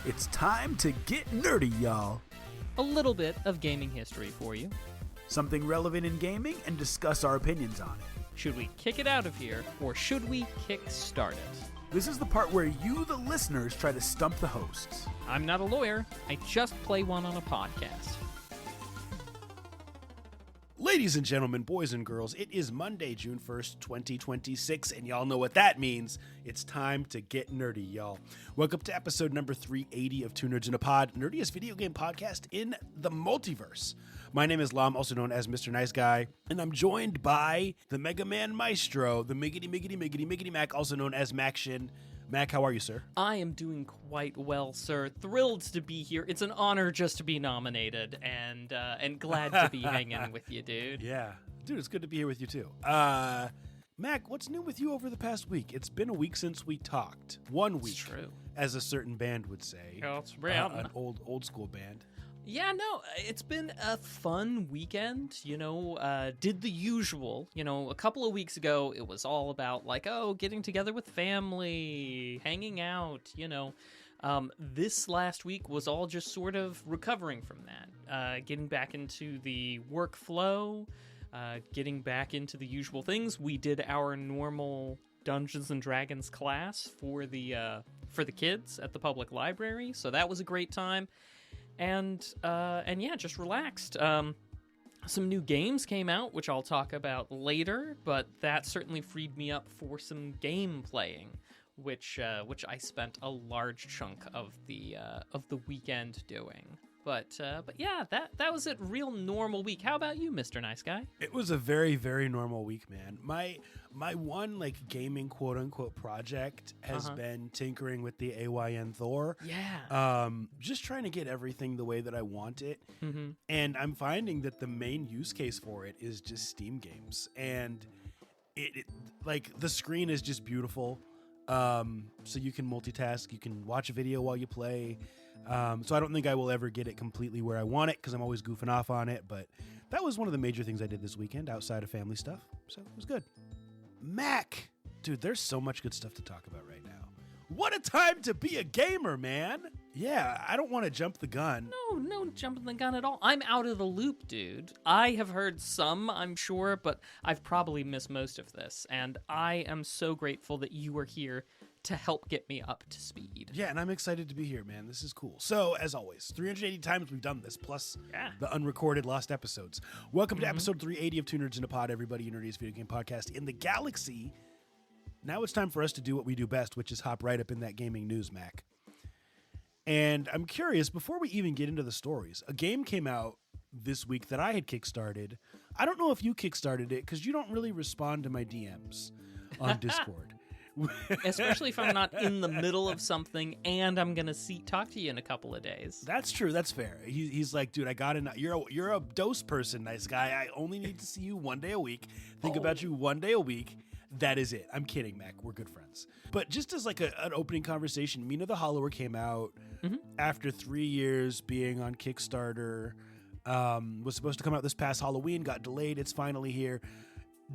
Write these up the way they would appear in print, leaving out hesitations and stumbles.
It's time to get nerdy, y'all. A little bit of gaming history for you. Something relevant in gaming and discuss our opinions on it. Should we kick it out of here, or should we kick-start it? This is the part where you, the listeners, try to stump the hosts. I'm not a lawyer. I just play one on a podcast. Ladies and gentlemen, boys and girls, it is Monday, June 1st, 2026, and y'all know what that means. It's time to get nerdy, y'all. Welcome to episode number 380 of Two Nerds in a Pod, nerdiest video game podcast in the multiverse. My name is Lam, also known as Mr. Nice Guy, and I'm joined by the Mega Man Maestro, the Miggity Mac, also known as Maction. Mac, how are you, sir? I am doing quite well, sir. Thrilled to be here. It's an honor just to be nominated, and glad to be hanging with you, dude. Yeah. Dude, it's good to be here with you, too. Mac, what's new with you over the past week? It's been a week since we talked. 1 week, It's true. as a certain band would say. That's right. An old school band. Yeah, no, it's been a fun weekend, did the usual. A couple of weeks ago, it was all about, getting together with family, hanging out, This last week was all just sort of recovering from that, getting back into the workflow, getting back into the usual things. We did our normal Dungeons and Dragons class for the kids at the public library, so that was a great time. And yeah, just relaxed. Some new games came out, which I'll talk about later, but that certainly freed me up for some game playing, which I spent a large chunk of the weekend doing. But yeah, that was a real normal week. How about you, Mr. Nice Guy? It was a very, very normal week, man. My one gaming quote unquote project has been tinkering with the AYN Thor. Yeah. Just trying to get everything the way that I want it. Mm-hmm. And I'm finding that the main use case for it is just Steam games. And it the screen is just beautiful. So you can multitask, you can watch a video while you play. So I don't think I will ever get it completely where I want it because I'm always goofing off on it. But that was one of the major things I did this weekend outside of family stuff. So it was good. Mac, dude, there's so much good stuff to talk about right now. What a time to be a gamer, man. Yeah, I don't want to jump the gun. No jumping the gun at all. I'm out of the loop, dude. I have heard some, I'm sure, but I've probably missed most of this. And I am so grateful that you are here to help get me up to speed. Yeah, and I'm excited to be here, man. This is cool. So, as always, 380 times we've done this, plus the unrecorded lost episodes. Welcome to episode 380 of Two Nerds in a Pod, everybody, your nerdiest video game podcast in the galaxy. Now it's time for us to do what we do best, which is hop right up in that gaming news, Mac. And I'm curious, before we even get into the stories, a game came out this week that I had kickstarted. I don't know if you kickstarted it, because you don't really respond to my DMs on Discord. Especially if I'm not in the middle of something and I'm gonna talk to you in a couple of days. That's true. That's fair. He's like, dude, I got to. You're a dose person, nice guy. I only need to see you one day a week. Think about you one day a week. That is it. I'm kidding, Mac. We're good friends. But just as an opening conversation, Mina the Hollower came out after 3 years being on Kickstarter. Was supposed to come out this past Halloween. Got delayed. It's finally here.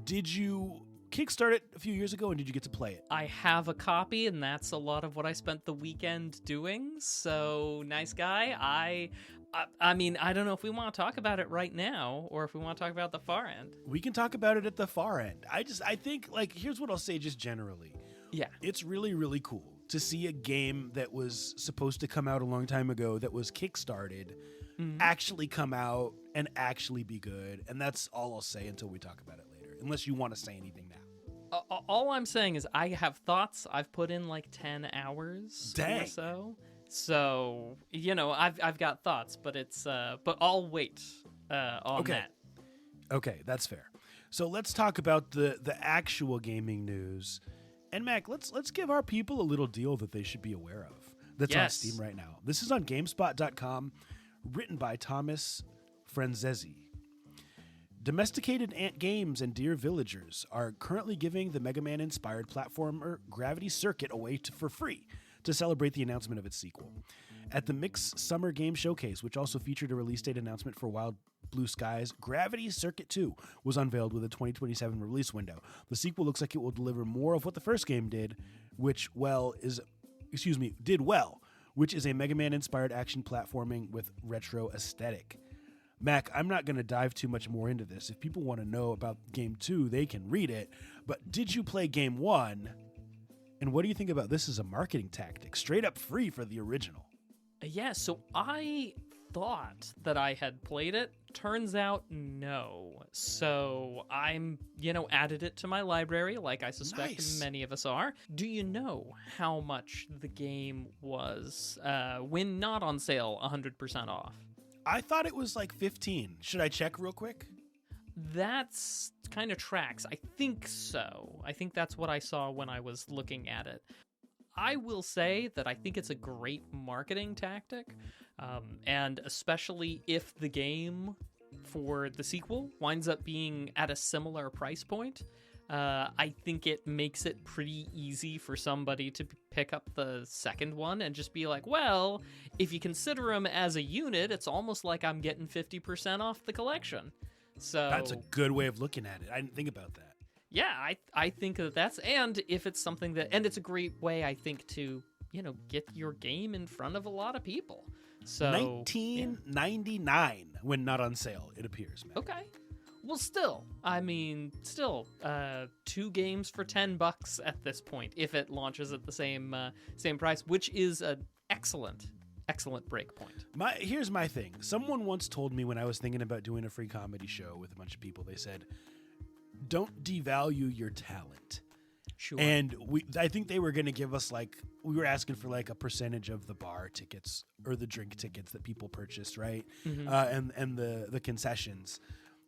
Did you kickstart it a few years ago, and did you get to play it? I have a copy, and that's a lot of what I spent the weekend doing. So, nice guy. I mean, I don't know if we want to talk about it right now, or if we want to talk about the far end. We can talk about it at the far end. I think, here's what I'll say just generally. Yeah. It's really, really cool to see a game that was supposed to come out a long time ago that was kickstarted actually come out and actually be good. And that's all I'll say until we talk about it later, unless you want to say anything now. All I'm saying is I have thoughts. I've put in 10 hours or so. So, I've got thoughts, but but I'll wait on that. Okay, that's fair. So let's talk about the actual gaming news. And Mac, let's give our people a little deal that they should be aware of. That's on Steam right now. This is on GameSpot.com, written by Thomas Franzesi. Domesticated ant games and deer villagers are currently giving the Mega Man-inspired platformer Gravity Circuit away for free to celebrate the announcement of its sequel. At the Mix Summer Game Showcase, which also featured a release date announcement for Wild Blue Skies, Gravity Circuit 2 was unveiled with a 2027 release window. The sequel looks like it will deliver more of what the first game did, did well, which is a Mega Man-inspired action platforming with retro aesthetic. Mac, I'm not going to dive too much more into this. If people want to know about Game 2, they can read it. But did you play Game 1? And what do you think about this as a marketing tactic? Straight up free for the original. Yeah, so I thought that I had played it. Turns out, no. So I'm, added it to my library, like I suspect many of us are. Do you know how much the game was, when not on sale, 100% off? I thought it was like 15. Should I check real quick? That's kind of tracks. I think so. I think that's what I saw when I was looking at it. I will say that I think it's a great marketing tactic, and especially if the game for the sequel winds up being at a similar price point, I think it makes it pretty easy for somebody to pick up the second one and just be like, well, if you consider them as a unit, it's almost like I'm getting 50% off the collection. So that's a good way of looking at it. I didn't think about that. Yeah, I think that's, and if it's something that, and it's a great way, I think, to, get your game in front of a lot of people. So $19.99 when not on sale, it appears, man. Okay. Well, still, 2 games for $10 at this point, if it launches at the same price, which is an excellent break point. Here's my thing. Someone once told me when I was thinking about doing a free comedy show with a bunch of people, they said, don't devalue your talent. Sure. And I think they were going to give us we were asking for a percentage of the bar tickets or the drink tickets that people purchased, right? Mm-hmm. And the concessions.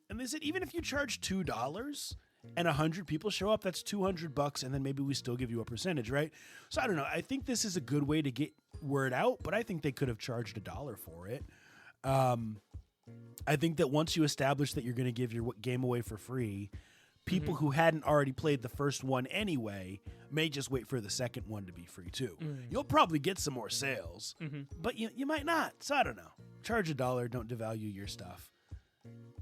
And they said, even if you charge $2 and 100 people show up, that's $200, and then maybe we still give you a percentage, right? So I don't know. I think this is a good way to get word out, but I think they could have charged $1 for it. I think that once you establish that you're going to give your game away for free, people who hadn't already played the first one anyway may just wait for the second one to be free too. You'll probably get some more sales, but you might not. So I don't know. Charge $1. Don't devalue your stuff.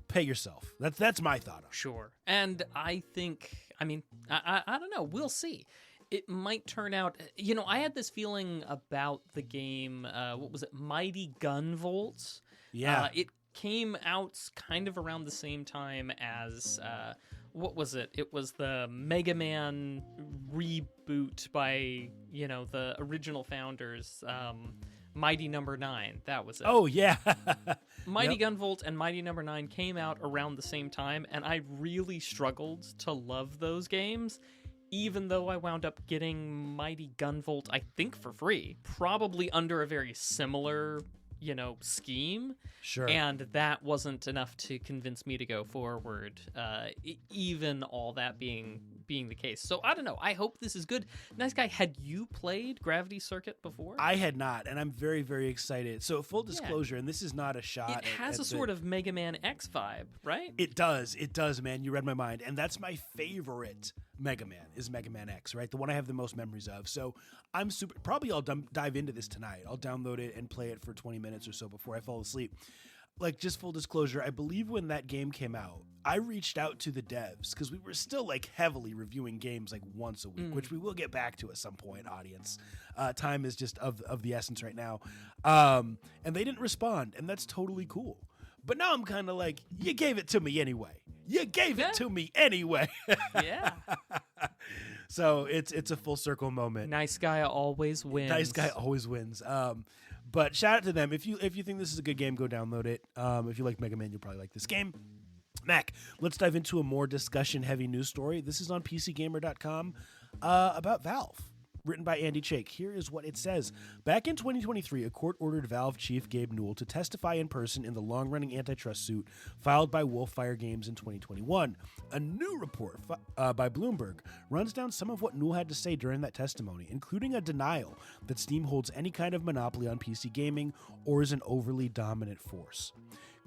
Pay yourself. That's my thought on it. Sure. And I think, I don't know. We'll see. It might turn out, I had this feeling about the game, what was it, Mighty Gunvolt? Yeah. It came out kind of around the same time as, what was it? It was the Mega Man reboot by, the original founders, Mighty Number 9. That was it. Oh, yeah. Mighty Gunvolt and Mighty Number 9 came out around the same time, and I really struggled to love those games, even though I wound up getting Mighty Gunvolt, I think, for free. Probably under a very similar, scheme. Sure. And that wasn't enough to convince me to go forward, even all that being the case. So I don't know. I hope this is good. Nice Guy, had you played Gravity Circuit before? I had not, and I'm very, very excited. So full disclosure, and this is not a shot. It has a sort of Mega Man X vibe, right? It does, man. You read my mind. And that's my favorite Mega Man, is Mega Man X, right? The one I have the most memories of. So I'm probably I'll dive into this tonight. I'll download it and play it for 20 minutes or so before I fall asleep. Just full disclosure, I believe when that game came out, I reached out to the devs because we were still heavily reviewing games once a week, which we will get back to at some point, audience. Time is just of the essence right now. And they didn't respond, and that's totally cool. But now I'm kind of you gave it to me anyway. You gave it to me anyway. Yeah. So it's a full circle moment. Nice Guy always wins. Nice Guy always wins. But shout out to them. If you think this is a good game, go download it. If you like Mega Man, you'll probably like this game. Mac, let's dive into a more discussion-heavy news story. This is on PCGamer.com about Valve. Written by Andy Chake. Here is what it says. Back in 2023, a court ordered Valve chief Gabe Newell to testify in person in the long-running antitrust suit filed by Wolfire Games in 2021. A new report by Bloomberg runs down some of what Newell had to say during that testimony, including a denial that Steam holds any kind of monopoly on PC gaming or is an overly dominant force.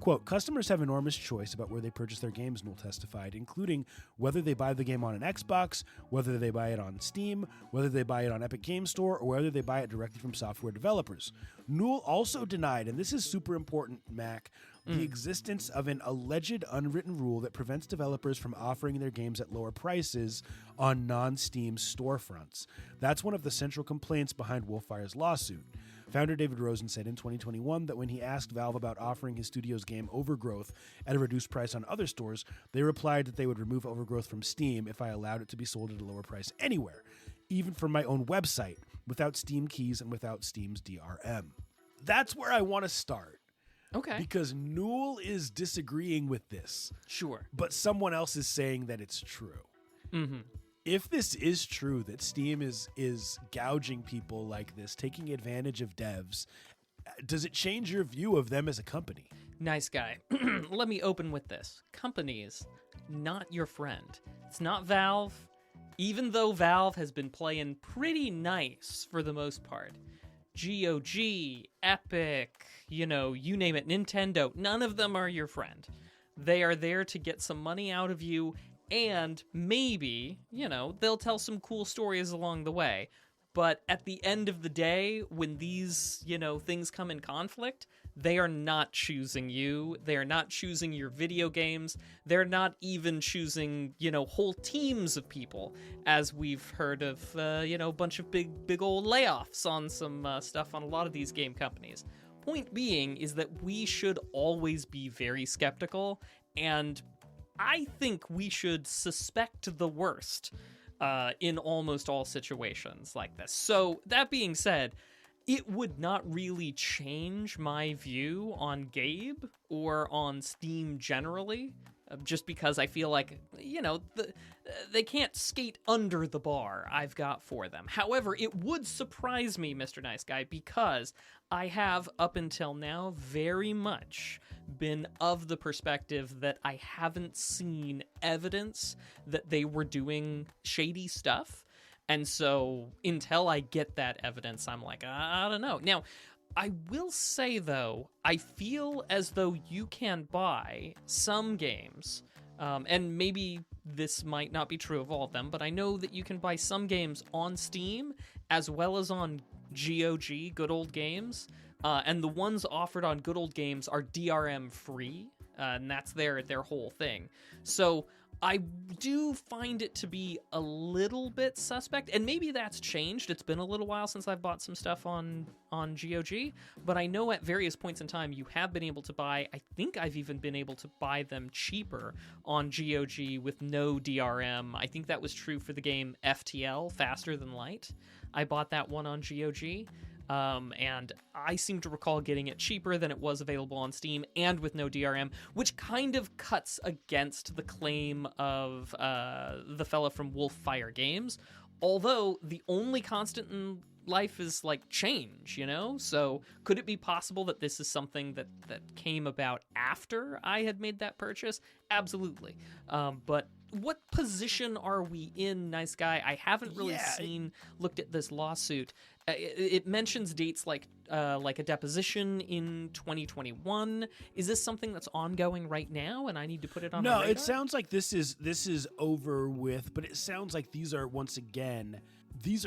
Quote, customers have enormous choice about where they purchase their games, Newell testified, including whether they buy the game on an Xbox, whether they buy it on Steam, whether they buy it on Epic Games Store, or whether they buy it directly from software developers. Newell also denied, and this is super important, Mac, the existence of an alleged unwritten rule that prevents developers from offering their games at lower prices on non-Steam storefronts. That's one of the central complaints behind Wolfire's lawsuit. Founder David Rosen said in 2021 that when he asked Valve about offering his studio's game Overgrowth at a reduced price on other stores, they replied that they would remove Overgrowth from Steam if I allowed it to be sold at a lower price anywhere, even from my own website, without Steam keys and without Steam's DRM. That's where I want to start. Okay. Because Newell is disagreeing with this. Sure. But someone else is saying that it's true. Mm-hmm. If this is true, that Steam is gouging people like this, taking advantage of devs, does it change your view of them as a company? Nice guy. Let me open with this. Companies, not your friend. It's not Valve, even though Valve has been playing pretty nice for the most part. GOG, Epic, you name it, Nintendo, none of them are your friend. They are there to get some money out of you, and maybe, they'll tell some cool stories along the way. But at the end of the day, when these, things come in conflict, they are not choosing you. They are not choosing your video games. They're not even choosing, whole teams of people, as we've heard of, a bunch of big old layoffs on some stuff on a lot of these game companies. Point being is that we should always be very skeptical, and I think we should suspect the worst in almost all situations like this. So, that being said, it would not really change my view on Gabe or on Steam generally, just because I feel like, they can't skate under the bar I've got for them. However, it would surprise me, Mr. Nice Guy, because I have, up until now, very much been of the perspective that I haven't seen evidence that they were doing shady stuff. And so until I get that evidence, I'm like, I don't know. Now, I will say, though, I feel as though you can buy some games, and maybe this might not be true of all of them, but I know that you can buy some games on Steam as well as on GOG, Good Old Games, and the ones offered on Good Old Games are DRM free, and that's their whole thing. So I do find it to be a little bit suspect, and maybe that's changed. It's been a little while since I've bought some stuff on GOG, but I know at various points in time you have been able to buy, I think I've even been able to buy them cheaper on GOG with no DRM. I think that was true for the game FTL, Faster Than Light. I bought that one on GOG. And I seem to recall getting it cheaper than it was available on Steam and with no DRM, which kind of cuts against the claim of the fella from Wolffire Games. Although the only constant in life is like change, So could it be possible that this is something that came about after I had made that purchase? Absolutely. But what position are we in, Nice Guy? I haven't really looked at this lawsuit. It mentions dates like a deposition in 2021. Is this something that's ongoing right now, and I need to put it on? No, my radar? it sounds like this is over with, but it sounds like these are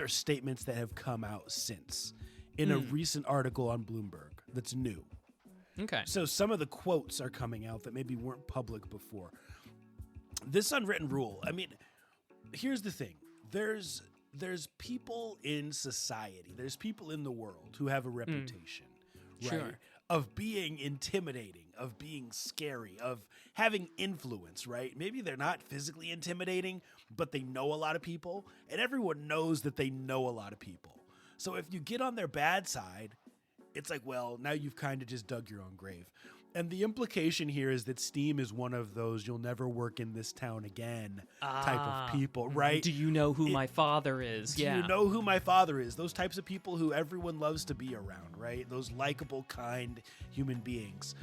statements that have come out since in a recent article on Bloomberg that's new. Okay. So some of the quotes are coming out that maybe weren't public before. This unwritten rule, I mean, here's the thing. There's people in society, there's people in the world who have a reputation, right? Sure. Of being intimidating, of being scary, of having influence, right? Maybe they're not physically intimidating, but they know a lot of people, and everyone knows that they know a lot of people. So if you get on their bad side, it's like, well, now you've kind of just dug your own grave. And the implication here is that Steam is one of those you'll never work in this town again type of people, right? Do you know who my father is? Do you know who my father is? Those types of people who everyone loves to be around, right? Those likable, kind human beings.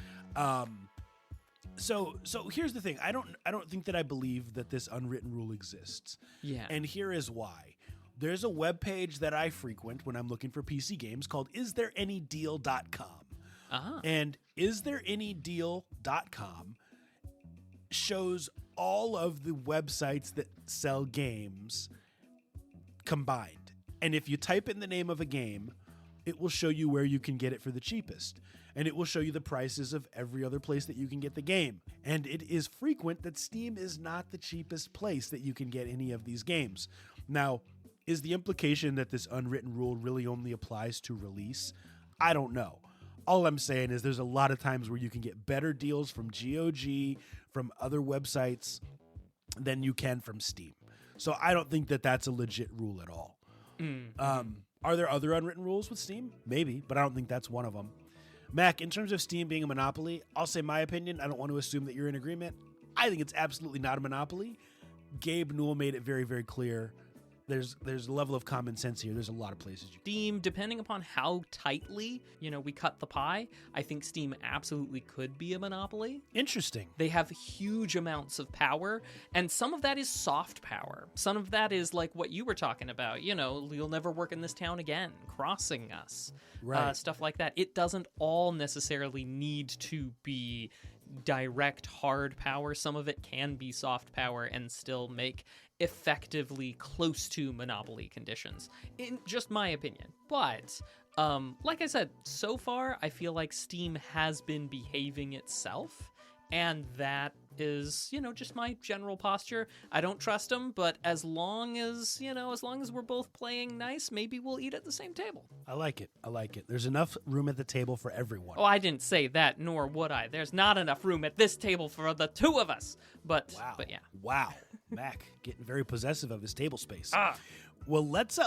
So here's the thing. I don't think that I believe that this unwritten rule exists. Yeah. And here is why. There's a webpage that I frequent when I'm looking for PC games called isthereanydeal.com. Uh-huh. And isthereanydeal.com shows all of the websites that sell games combined. And if you type in the name of a game, it will show you where you can get it for the cheapest. And it will show you the prices of every other place that you can get the game. And it is frequent that Steam is not the cheapest place that you can get any of these games. Now, is the implication that this unwritten rule really only applies to release? I don't know. All I'm saying is there's a lot of times where you can get better deals from GOG, from other websites, than you can from Steam. So I don't think that that's a legit rule at all. Are there other unwritten rules with Steam? Maybe, but I don't think that's one of them. Mac, in terms of Steam being a monopoly, I'll say my opinion. I don't want to assume that you're in agreement. I think it's absolutely not a monopoly. Gabe Newell made it very, very clear. There's a level of common sense here. There's a lot of places you can. Steam, depending upon how tightly, we cut the pie, I think Steam absolutely could be a monopoly. Interesting. They have huge amounts of power, and some of that is soft power. Some of that is like what you were talking about, you'll never work in this town again, crossing us, right. Stuff like that. It doesn't all necessarily need to be direct hard power. Some of it can be soft power and still make effectively close to monopoly conditions, in just my opinion. But like I said, so far I feel like Steam has been behaving itself, and that is just my general posture. I don't trust them, but as long as we're both playing nice, maybe we'll eat at the same table. I like it. There's enough room at the table for everyone. Oh, I didn't say that, nor would I. There's not enough room at this table for the two of us. But yeah. Wow. Mac getting very possessive of his table space. Well, let's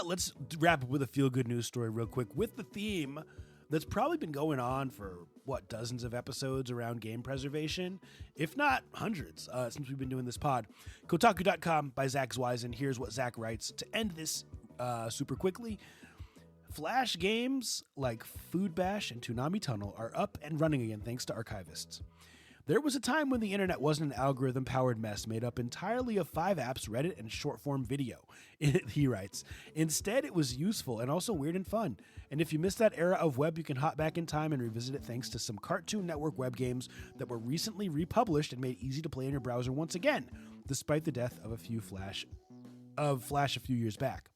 wrap up with a feel-good news story real quick with the theme that's probably been going on for, dozens of episodes around game preservation, if not hundreds, since we've been doing this pod. Kotaku.com by Zach Zweisen. Here's what Zach writes to end this super quickly. Flash games like Food Bash and Toonami Tunnel are up and running again thanks to archivists. There was a time when the internet wasn't an algorithm-powered mess made up entirely of 5 apps, Reddit, and short-form video, he writes. Instead, it was useful and also weird and fun. And if you missed that era of web, you can hop back in time and revisit it thanks to some Cartoon Network web games that were recently republished and made easy to play in your browser once again, despite the death of Flash a few years back.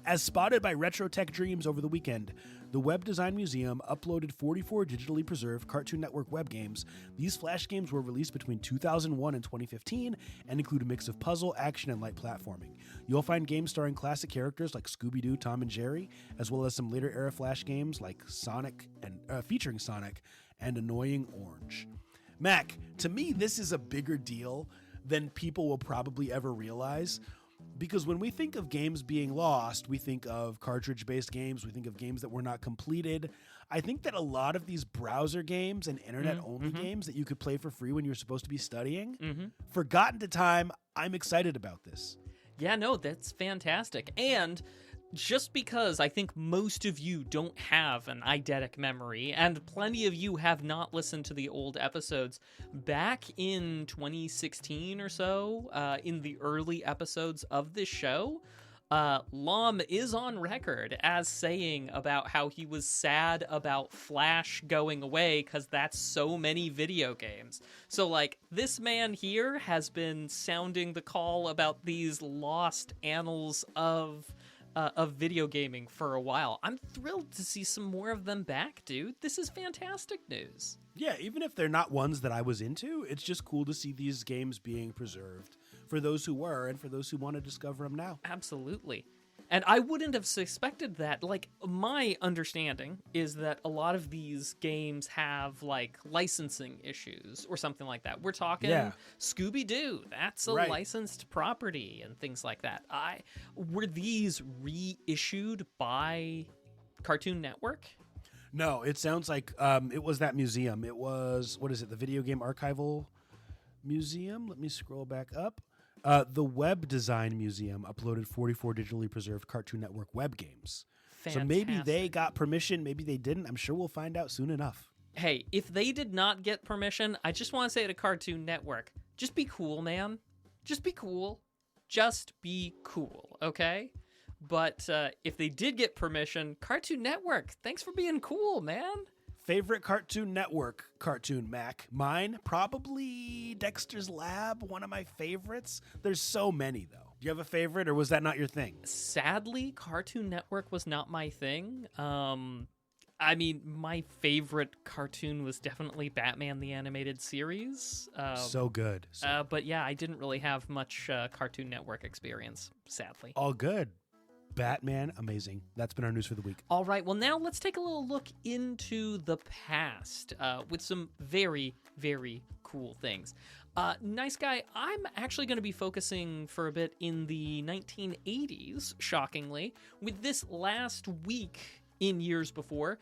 As spotted by Retro Tech Dreams over the weekend, the Web Design Museum uploaded 44 digitally preserved Cartoon Network web games. These Flash games were released between 2001 and 2015 and include a mix of puzzle, action, and light platforming. You'll find games starring classic characters like Scooby-Doo, Tom and Jerry, as well as some later era Flash games like Sonic and featuring Sonic and Annoying Orange. Mac, to me, this is a bigger deal than people will probably ever realize. Because when we think of games being lost, we think of cartridge-based games, we think of games that were not completed. I think that a lot of these browser games and internet-only games that you could play for free when you're supposed to be studying, forgotten to time. I'm excited about this. Yeah, no, that's fantastic. And just because I think most of you don't have an eidetic memory, and plenty of you have not listened to the old episodes, back in 2016 or so, in the early episodes of this show, Lom is on record as saying about how he was sad about Flash going away because that's so many video games. So, this man here has been sounding the call about these lost annals of video gaming for a while. I'm thrilled to see some more of them back, dude. This is fantastic news. Yeah, even if they're not ones that I was into, it's just cool to see these games being preserved for those who were and for those who want to discover them now. Absolutely. And I wouldn't have suspected that. My understanding is that a lot of these games have, licensing issues or something like that. We're talking Scooby-Doo. That's a licensed property and things like that. Were these reissued by Cartoon Network? No, it sounds like it was that museum. It was, the Video Game Archival Museum? Let me scroll back up. The Web Design Museum uploaded 44 digitally preserved Cartoon Network web games. Fantastic. So maybe they got permission, maybe they didn't. I'm sure we'll find out soon enough. Hey, if they did not get permission, I just want to say to Cartoon Network, just be cool, man. Just be cool. Just be cool, okay? But if they did get permission, Cartoon Network, thanks for being cool, man. Favorite Cartoon Network cartoon, Mac? Mine, probably Dexter's Lab, one of my favorites. There's so many, though. Do you have a favorite, or was that not your thing? Sadly, Cartoon Network was not my thing. My favorite cartoon was definitely Batman the Animated Series. So good. But yeah, I didn't really have much Cartoon Network experience, sadly. All good. Batman, amazing. That's been our news for the week. All right, well, now let's take a little look into the past with some very, very cool things. Nice guy, I'm actually going to be focusing for a bit in the 1980s, shockingly, with this last week in years before.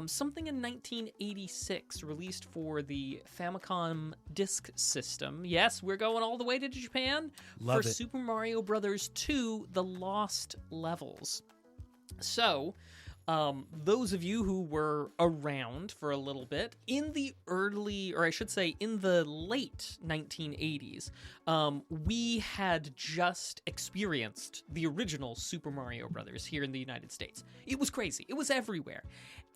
Something in 1986 released for the Famicom Disk System. Yes, we're going all the way to Japan Love for it. Super Mario Bros. 2, The Lost Levels. So, those of you who were around for a little bit, in the early, or I should say in the late 1980s, we had just experienced the original Super Mario Brothers here in the United States. It was crazy. It was everywhere.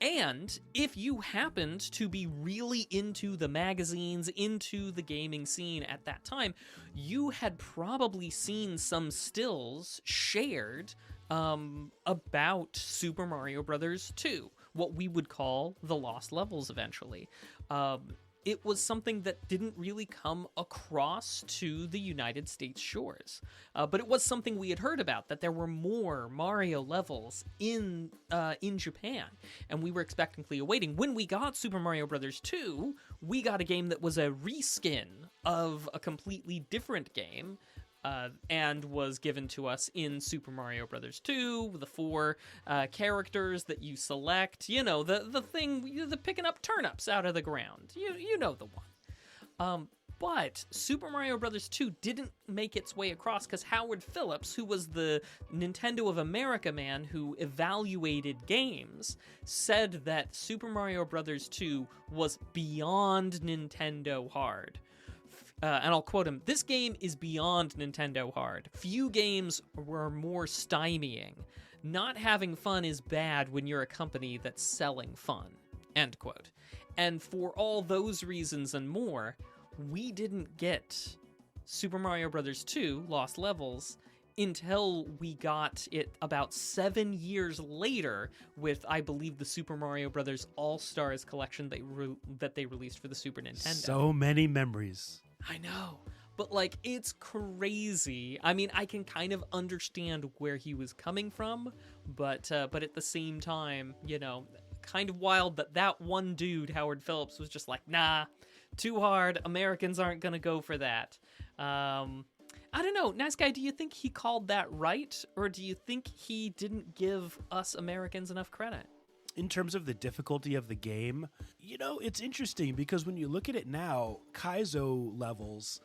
And if you happened to be really into the magazines, into the gaming scene at that time, you had probably seen some stills shared about Super Mario Bros. 2, what we would call the Lost Levels eventually. It was something that didn't really come across to the United States shores. But it was something we had heard about, that there were more Mario levels in Japan, and we were expectantly awaiting. When we got Super Mario Bros. 2, we got a game that was a reskin of a completely different game, and was given to us in Super Mario Bros. 2, the 4 characters that you select, you know, the thing, the picking up turnips out of the ground, you know the one. But Super Mario Bros. 2 didn't make its way across because Howard Phillips, who was the Nintendo of America man who evaluated games, said that Super Mario Bros. 2 was beyond Nintendo hard. And I'll quote him, "This game is beyond Nintendo hard. Few games were more stymieing. Not having fun is bad when you're a company that's selling fun." End quote. And for all those reasons and more, we didn't get Super Mario Bros. 2 Lost Levels until we got it about 7 years later with, I believe, the Super Mario Bros. All-Stars collection that they released for the Super Nintendo. So many memories. I know, but like, it's crazy. I mean, I can kind of understand where he was coming from, but at the same time, you know, kind of wild that one dude, Howard Phillips, was just like, nah, too hard. Americans aren't gonna go for that. I don't know, Nice Guy, do you think he called that right, or do you think he didn't give us Americans enough credit? In terms of the difficulty of the game, you know, it's interesting because when you look at it now, Kaizo levels,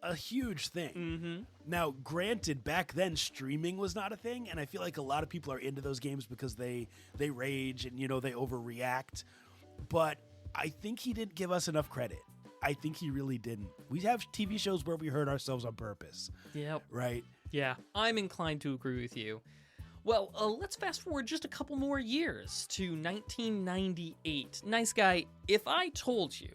a huge thing. Mm-hmm. Now, granted, back then streaming was not a thing, and I feel like a lot of people are into those games because they rage and, you know, they overreact. But I think he didn't give us enough credit. I think he really didn't. We have TV shows where we hurt ourselves on purpose. Yep. Right? Yeah, I'm inclined to agree with you. Well, let's fast forward just a couple more years to 1998. Nice Guy, if I told you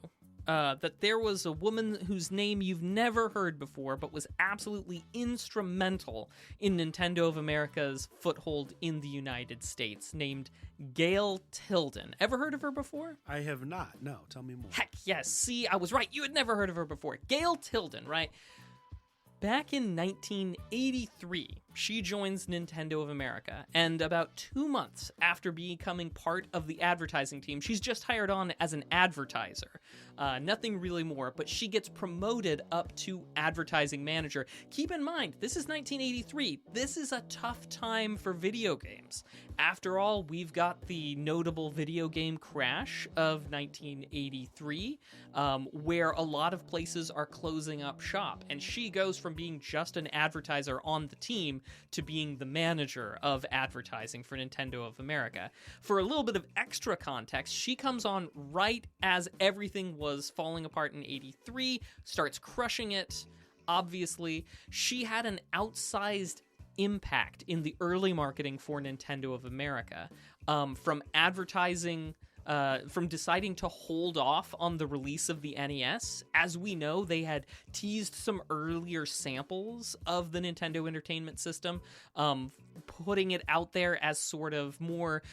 that there was a woman whose name you've never heard before but was absolutely instrumental in Nintendo of America's foothold in the United States, named Gale Tilden. Ever heard of her before? I have not. No, tell me more. Heck yes, see, I was right. You had never heard of her before. Gale Tilden, right? Back in 1983, she joins Nintendo of America, and about 2 months after becoming part of the advertising team, she's just hired on as an advertiser. Nothing really more, but she gets promoted up to advertising manager. Keep in mind, this is 1983. This is a tough time for video games. After all, we've got the notable video game crash of 1983, where a lot of places are closing up shop, and she goes from being just an advertiser on the team to being the manager of advertising for Nintendo of America. For a little bit of extra context, she comes on right as everything was falling apart in 83, starts crushing it. Obviously, she had an outsized impact in the early marketing for Nintendo of America, from advertising, from deciding to hold off on the release of the NES. As we know, they had teased some earlier samples of the Nintendo Entertainment System, putting it out there as sort of more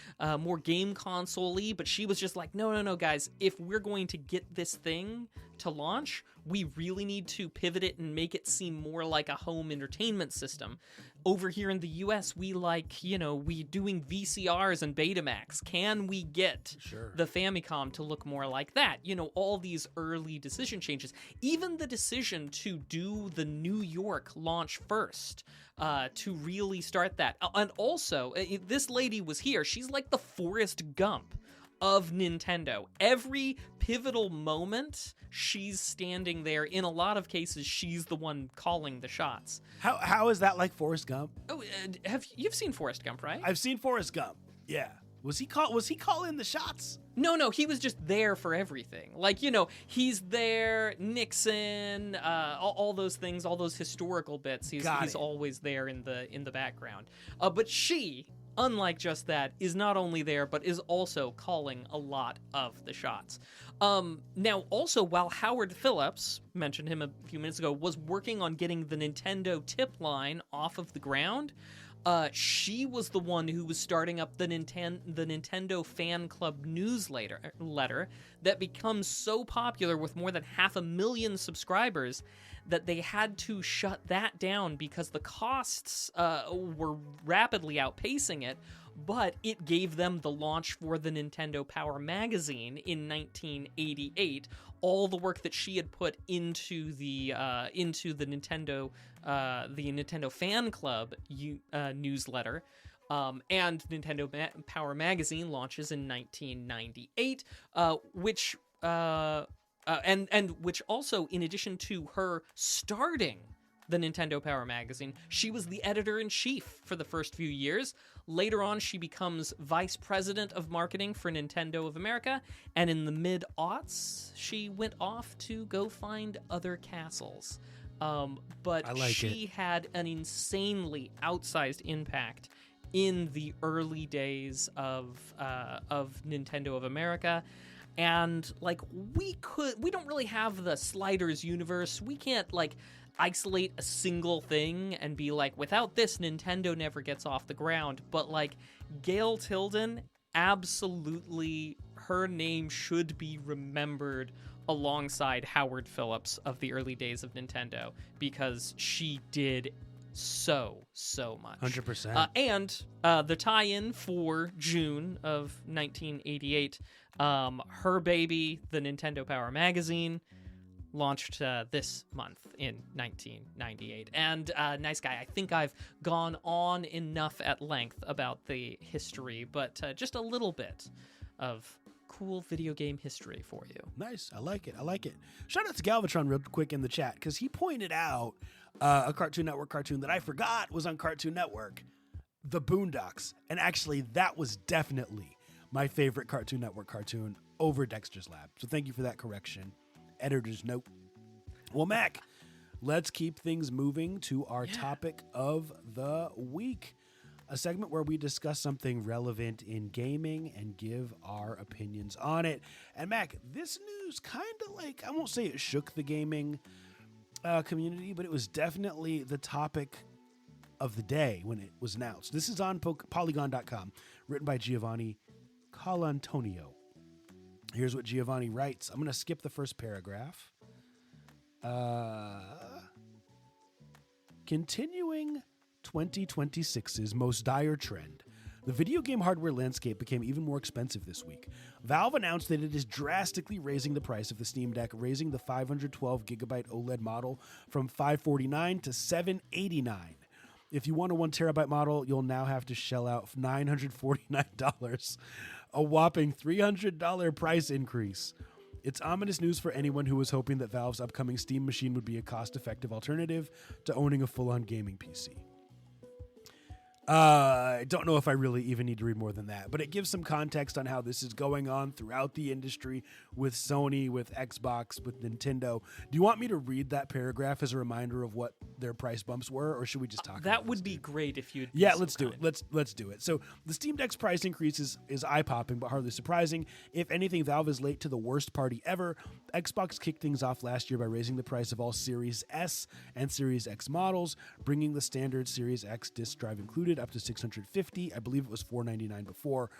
game console-y, but she was just like, no, guys, if we're going to get this thing to launch, we really need to pivot it and make it seem more like a home entertainment system. over here in the US, we we doing VCRs and Betamax. Can we get the Famicom to look more like that? All these early decision changes. Even the decision to do the New York launch first, to really start that. And also, this lady was here. She's like the Forrest Gump of Nintendo. Every pivotal moment, she's standing there. In a lot of cases, she's the one calling the shots. How is that like Forrest Gump? Oh, you've seen Forrest Gump, right? I've seen Forrest Gump. Yeah. Was he calling the shots? No, he was just there for everything. He's there, Nixon, all those things, all those historical bits. He's always there in the background. But she, unlike just that, is not only there, but is also calling a lot of the shots. Now, also, while Howard Phillips, mentioned him a few minutes ago, was working on getting the Nintendo tip line off of the ground, she was the one who was starting up the Nintendo Fan Club newsletter that becomes so popular with more than 500,000 subscribers that they had to shut that down because the costs were rapidly outpacing it, but it gave them the launch for the Nintendo Power magazine in 1988. All the work that she had put into the Nintendo Fan Club newsletter, and Nintendo Power magazine launches in 1998, which also, in addition to her starting the Nintendo Power magazine, she was the editor-in-chief for the first few years. Later on, she becomes vice president of marketing for Nintendo of America, and in the mid-aughts, she went off to go find other castles. But she had an insanely outsized impact in the early days of Nintendo of America. And we don't really have the Sliders universe. We can't isolate a single thing and be like, without this, Nintendo never gets off the ground. But Gale Tilden, absolutely, her name should be remembered alongside Howard Phillips of the early days of Nintendo, because she did so much. 100%. And the tie-in for June of 1988, her baby, the Nintendo Power magazine, launched this month in 1998. And nice guy, I think I've gone on enough at length about the history, but just a little bit of cool video game history for you. Nice. I like it. Shout out to Galvatron real quick in the chat, because he pointed out a Cartoon Network cartoon that I forgot was on Cartoon Network, The Boondocks. And actually, that was definitely my favorite Cartoon Network cartoon over Dexter's Lab. So thank you for that correction. Editor's note. Well, Mac, let's keep things moving to our topic of the week. A segment where we discuss something relevant in gaming and give our opinions on it. And Mac, this news kind of I won't say it shook the gaming community, but it was definitely the topic of the day when it was announced. This is on Polygon.com, written by Giovanni Colantonio. Here's what Giovanni writes. I'm going to skip the first paragraph. Continuing 2026's most dire trend, the video game hardware landscape became even more expensive this week. Valve announced that it is drastically raising the price of the Steam Deck, raising the 512GB OLED model from $549 to $789. If you want a 1TB model, you'll now have to shell out $949, a whopping $300 price increase. It's ominous news for anyone who was hoping that Valve's upcoming Steam machine would be a cost-effective alternative to owning a full-on gaming PC. I don't know if I really even need to read more than that, but it gives some context on how this is going on throughout the industry with Sony, with Xbox, with Nintendo. Do you want me to read that paragraph as a reminder of what their price bumps were, or should we just talk about that? Would be great if you'd. Yeah, let's do it. Let's do it. So the Steam Deck's price increase is eye-popping, but hardly surprising. If anything, Valve is late to the worst party ever. Xbox kicked things off last year by raising the price of all Series S and Series X models, bringing the standard Series X disk drive included up to $650. I believe it was $499 before.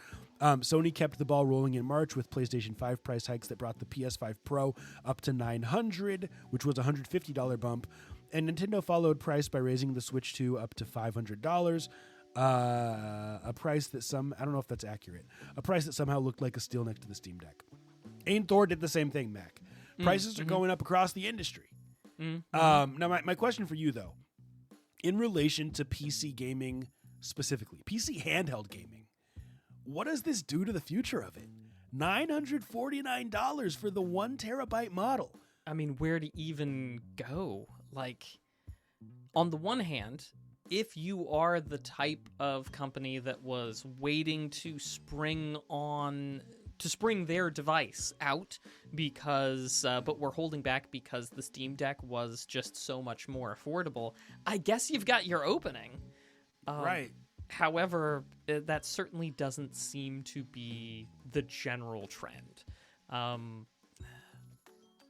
Sony kept the ball rolling in March with PlayStation 5 price hikes that brought the PS5 Pro up to $900, which was a $150 bump. And Nintendo followed price by raising the Switch 2 up to $500. A price that I don't know if that's accurate. A price that somehow looked like a steal next to the Steam Deck. Ain Thor did the same thing, Mac. Prices are going up across the industry. Now, my question for you, though, in relation to PC gaming specifically, PC handheld gaming, what does this do to the future of it? $949 for the 1 terabyte model. I mean, where to even go? Like, on the one hand, if you are the type of company that was waiting to spring their device out because but we're holding back because the Steam Deck was just so much more affordable, I guess you've got your opening. Right. However, that certainly doesn't seem to be the general trend.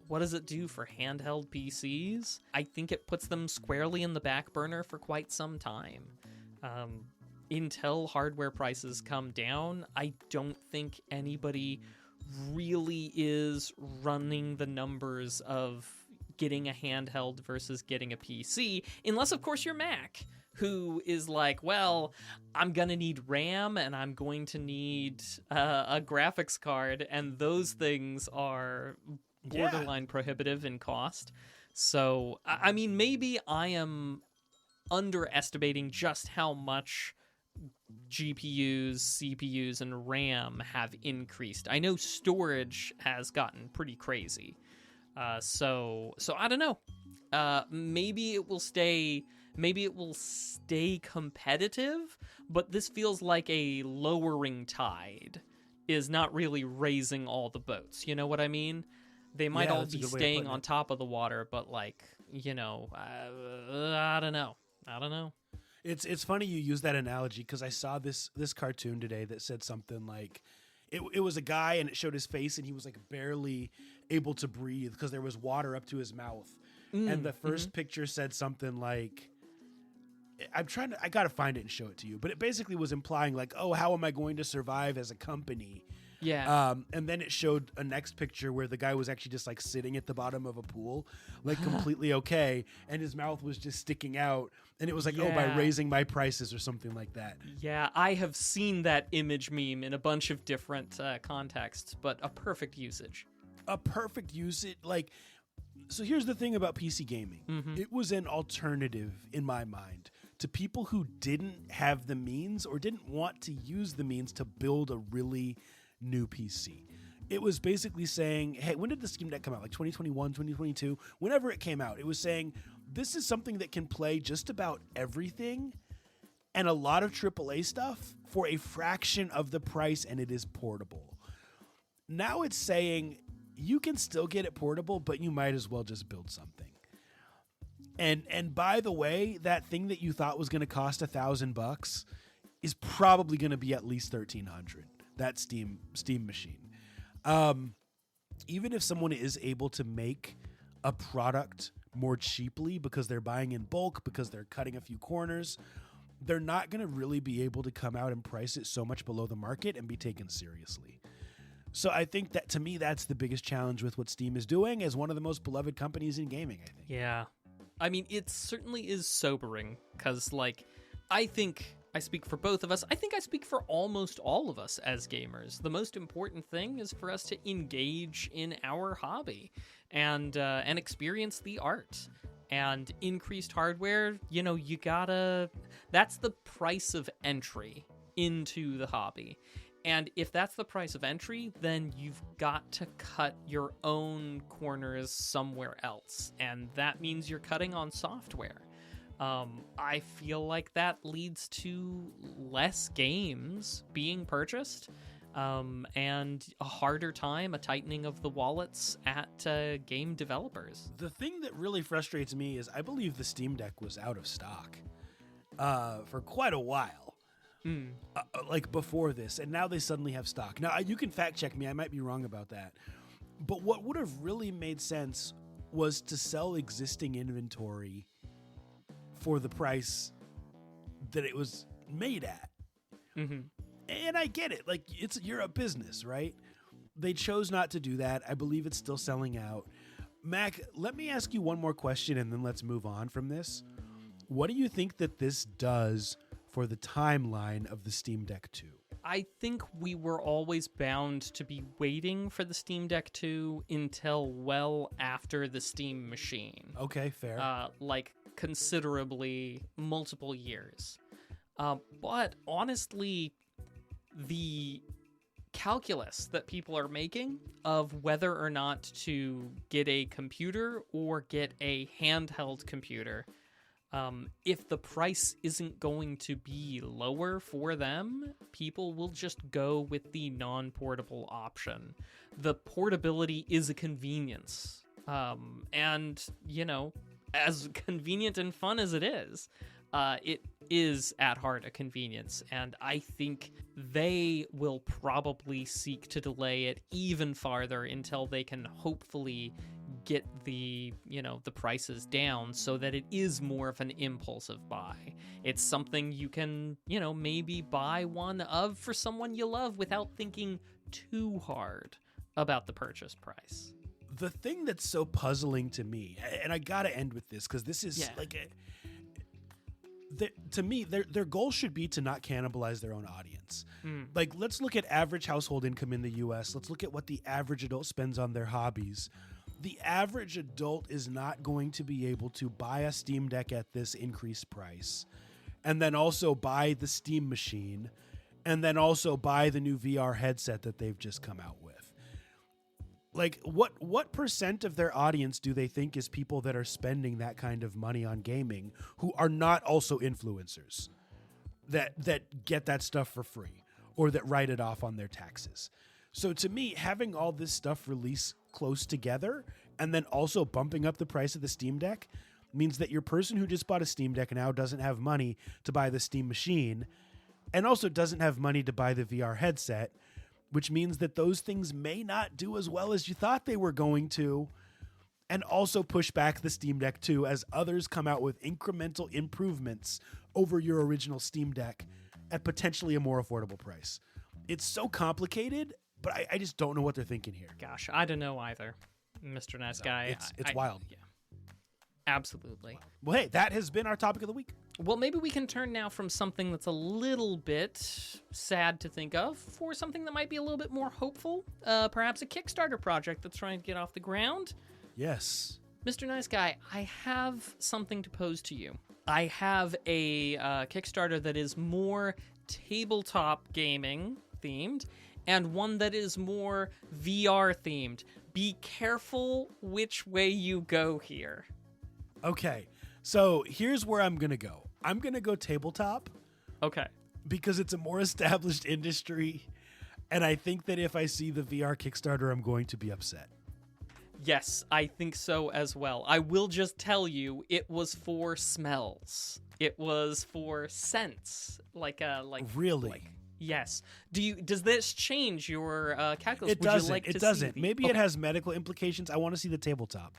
What does it do for handheld PCs? I think it puts them squarely in the back burner for quite some time. Until hardware prices come down, I don't think anybody really is running the numbers of getting a handheld versus getting a PC, unless, of course, you're Mac, who is like, well, I'm going to need RAM and I'm going to need a graphics card, and those things are borderline prohibitive in cost. So, I mean, maybe I am underestimating just how much GPUs, CPUs, and RAM have increased. I know storage has gotten pretty crazy. So I don't know. Maybe it will stay competitive, but this feels like a lowering tide is not really raising all the boats. You know what I mean? They might all be staying on top of the water, but I don't know. It's funny you use that analogy because I saw this cartoon today that said something like it was a guy and it showed his face and he was like barely able to breathe because there was water up to his mouth. And the first picture said something like, I got to find it and show it to you, but it basically was implying like, oh, how am I going to survive as a company? Yeah. And then it showed a next picture where the guy was actually just like sitting at the bottom of a pool, like completely okay. And his mouth was just sticking out. And it was like, oh, by raising my prices or something like that. Yeah, I have seen that image meme in a bunch of different contexts, but a perfect usage. So here's the thing about PC gaming. It was an alternative in my mind to people who didn't have the means or didn't want to use the means to build a really new PC. It was basically saying, hey, when did the Steam Deck come out? Like 2021, 2022? Whenever it came out, it was saying, this is something that can play just about everything and a lot of AAA stuff for a fraction of the price, and it is portable. Now it's saying you can still get it portable, but you might as well just build something. And by the way, that thing that you thought was going to cost $1,000 is probably going to be at least $1,300. That Steam machine. Even if someone is able to make a product more cheaply because they're buying in bulk, because they're cutting a few corners, they're not going to really be able to come out and price it so much below the market and be taken seriously. So I think that, to me, that's the biggest challenge with what Steam is doing as one of the most beloved companies in gaming, I think. Yeah. I mean, it certainly is sobering because, I think I speak for both of us. I think I speak for almost all of us as gamers. The most important thing is for us to engage in our hobby and experience the art. And increased hardware, you gotta... That's the price of entry into the hobby. And if that's the price of entry, then you've got to cut your own corners somewhere else. And that means you're cutting on software. I feel like that leads to less games being purchased, and a harder time, a tightening of the wallets at game developers. The thing that really frustrates me is I believe the Steam Deck was out of stock for quite a while. Before this, and now they suddenly have stock. Now, you can fact check me, I might be wrong about that, but what would have really made sense was to sell existing inventory for the price that it was made at. And I get it, you're a business, right? They chose not to do that. I believe it's still selling out. Mac, let me ask you one more question and then let's move on from this. What do you think that this does for the timeline of the Steam Deck 2? I think we were always bound to be waiting for the Steam Deck 2 until well after the Steam machine. Okay, fair. Like considerably multiple years. But honestly, the calculus that people are making of whether or not to get a computer or get a handheld computer, if the price isn't going to be lower for them, people will just go with the non-portable option. The portability is a convenience. And, you know, as convenient and fun as it is at heart a convenience. And I think they will probably seek to delay it even farther until they can hopefully get the prices down so that it is more of an impulsive buy. It's something you can, maybe buy one of for someone you love without thinking too hard about the purchase price. The thing that's so puzzling to me, and I gotta end with this because this is to me, their goal should be to not cannibalize their own audience. Like, let's look at average household income in the U.S. Let's look at what the average adult spends on their hobbies. The average adult is not going to be able to buy a Steam Deck at this increased price, and then also buy the Steam machine, and then also buy the new VR headset that they've just come out with. Like, what percent of their audience do they think is people that are spending that kind of money on gaming who are not also influencers that get that stuff for free or that write it off on their taxes? So to me, having all this stuff release close together and then also bumping up the price of the Steam Deck means that your person who just bought a Steam Deck now doesn't have money to buy the Steam machine and also doesn't have money to buy the VR headset, which means that those things may not do as well as you thought they were going to, and also push back the Steam Deck 2 as others come out with incremental improvements over your original Steam Deck at potentially a more affordable price. It's so complicated, but I just don't know what they're thinking here. Gosh, I don't know either, Mr. Nice Guy. It's wild. Yeah. Absolutely. Well, hey, that has been our topic of the week. Well, maybe we can turn now from something that's a little bit sad to think of for something that might be a little bit more hopeful. Perhaps a Kickstarter project that's trying to get off the ground. Yes. Mr. Nice Guy, I have something to pose to you. I have a Kickstarter that is more tabletop gaming themed and one that is more VR themed. Be careful which way you go here. Okay, so here's where I'm going to go. I'm going to go tabletop. Okay. Because it's a more established industry, and I think that if I see the VR Kickstarter, I'm going to be upset. Yes, I think so as well. I will just tell you, it was for smells. It was for scents. Really? Yes. Does this change your calculus? It doesn't. Would you like it to doesn't. See Maybe it has medical implications. I want to see the tabletop.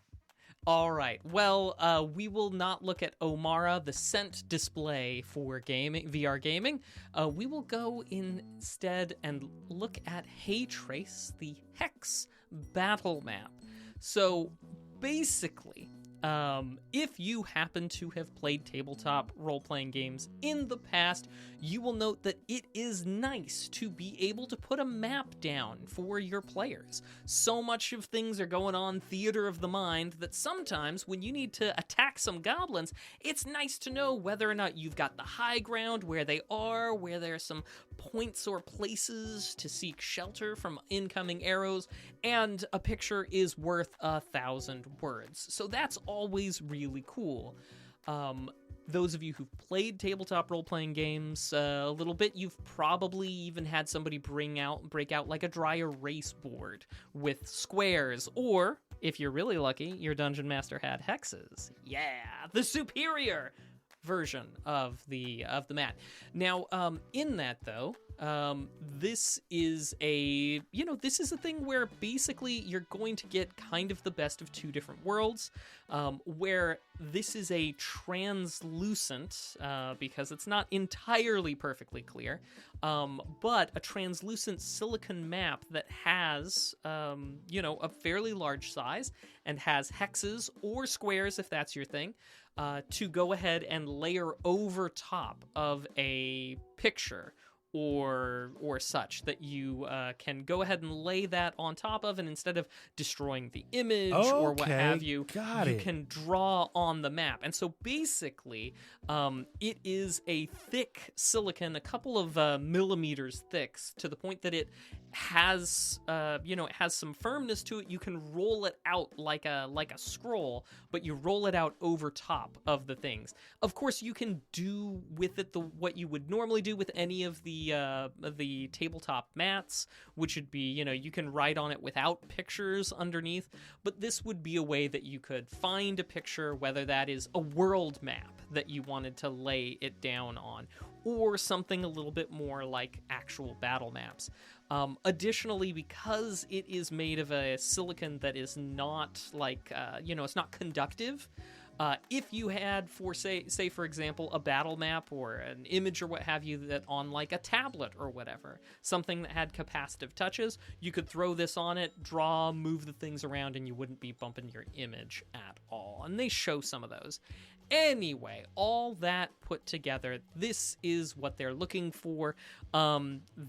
All right. Well, we will not look at Omara, the scent display for gaming, VR gaming. We will go instead and look at Haytrace, the Hex battle map. So basically, if you happen to have played tabletop role-playing games in the past, you will note that it is nice to be able to put a map down for your players. So much of things are going on theater of the mind that sometimes when you need to attack some goblins, it's nice to know whether or not you've got the high ground, where they are, where there are some points or places to seek shelter from incoming arrows, and a picture is worth 1,000 words. So that's always really cool. Those of you who've played tabletop role-playing games a little bit, you've probably even had somebody break out like a dry erase board with squares, or if you're really lucky, your dungeon master had hexes. Yeah, the superior version of the mat. Now, in that though, this is a thing where basically you're going to get kind of the best of two different worlds, where this is a translucent, because it's not entirely perfectly clear, but a translucent silicon map that has, a fairly large size and has hexes or squares, if that's your thing, to go ahead and layer over top of a picture or such, that you can go ahead and lay that on top of, and instead of destroying the image or what have you, you can draw on the map. And so basically, it is a thick silicon, a couple of millimeters thick, to the point that it has it has some firmness to it. You can roll it out like a scroll, but you roll it out over top of the things. Of course, you can do with it what you would normally do with any of the tabletop mats, which would be, you can write on it without pictures underneath, but this would be a way that you could find a picture, whether that is a world map that you wanted to lay it down on, or something a little bit more like actual battle maps. Additionally, because it is made of a silicon that is not it's not conductive, if you had, say for example, a battle map or an image or what have you that on like a tablet or whatever, something that had capacitive touches, you could throw this on it, draw, move the things around, and you wouldn't be bumping your image at all. And they show some of those. Anyway, all that put together, this is what they're looking for.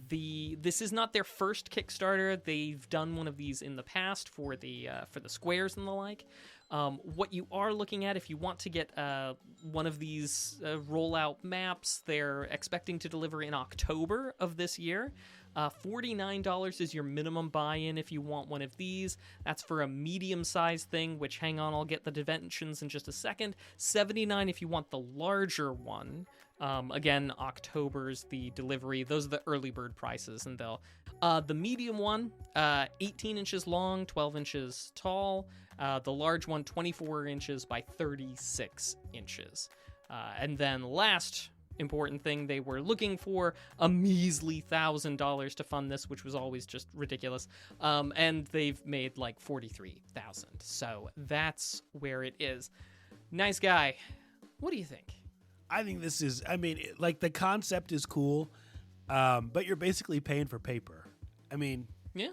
This is not their first Kickstarter. They've done one of these in the past for the squares and the like. What you are looking at, if you want to get one of these rollout maps, they're expecting to deliver in October of this year. $49 is your minimum buy-in if you want one of these. That's for a medium-sized thing, which, hang on, I'll get the dimensions in just a second. $79 if you want the larger one. Again, October's the delivery. Those are the early bird prices, and the medium one, 18 inches long, 12 inches tall. The large one, 24 inches by 36 inches. And then last important thing, they were looking for a measly $1,000 to fund this, which was always just ridiculous. And they've made like $43,000. So that's where it is. Nice guy. What do you think? I think this is, the concept is cool, but you're basically paying for paper. Yeah.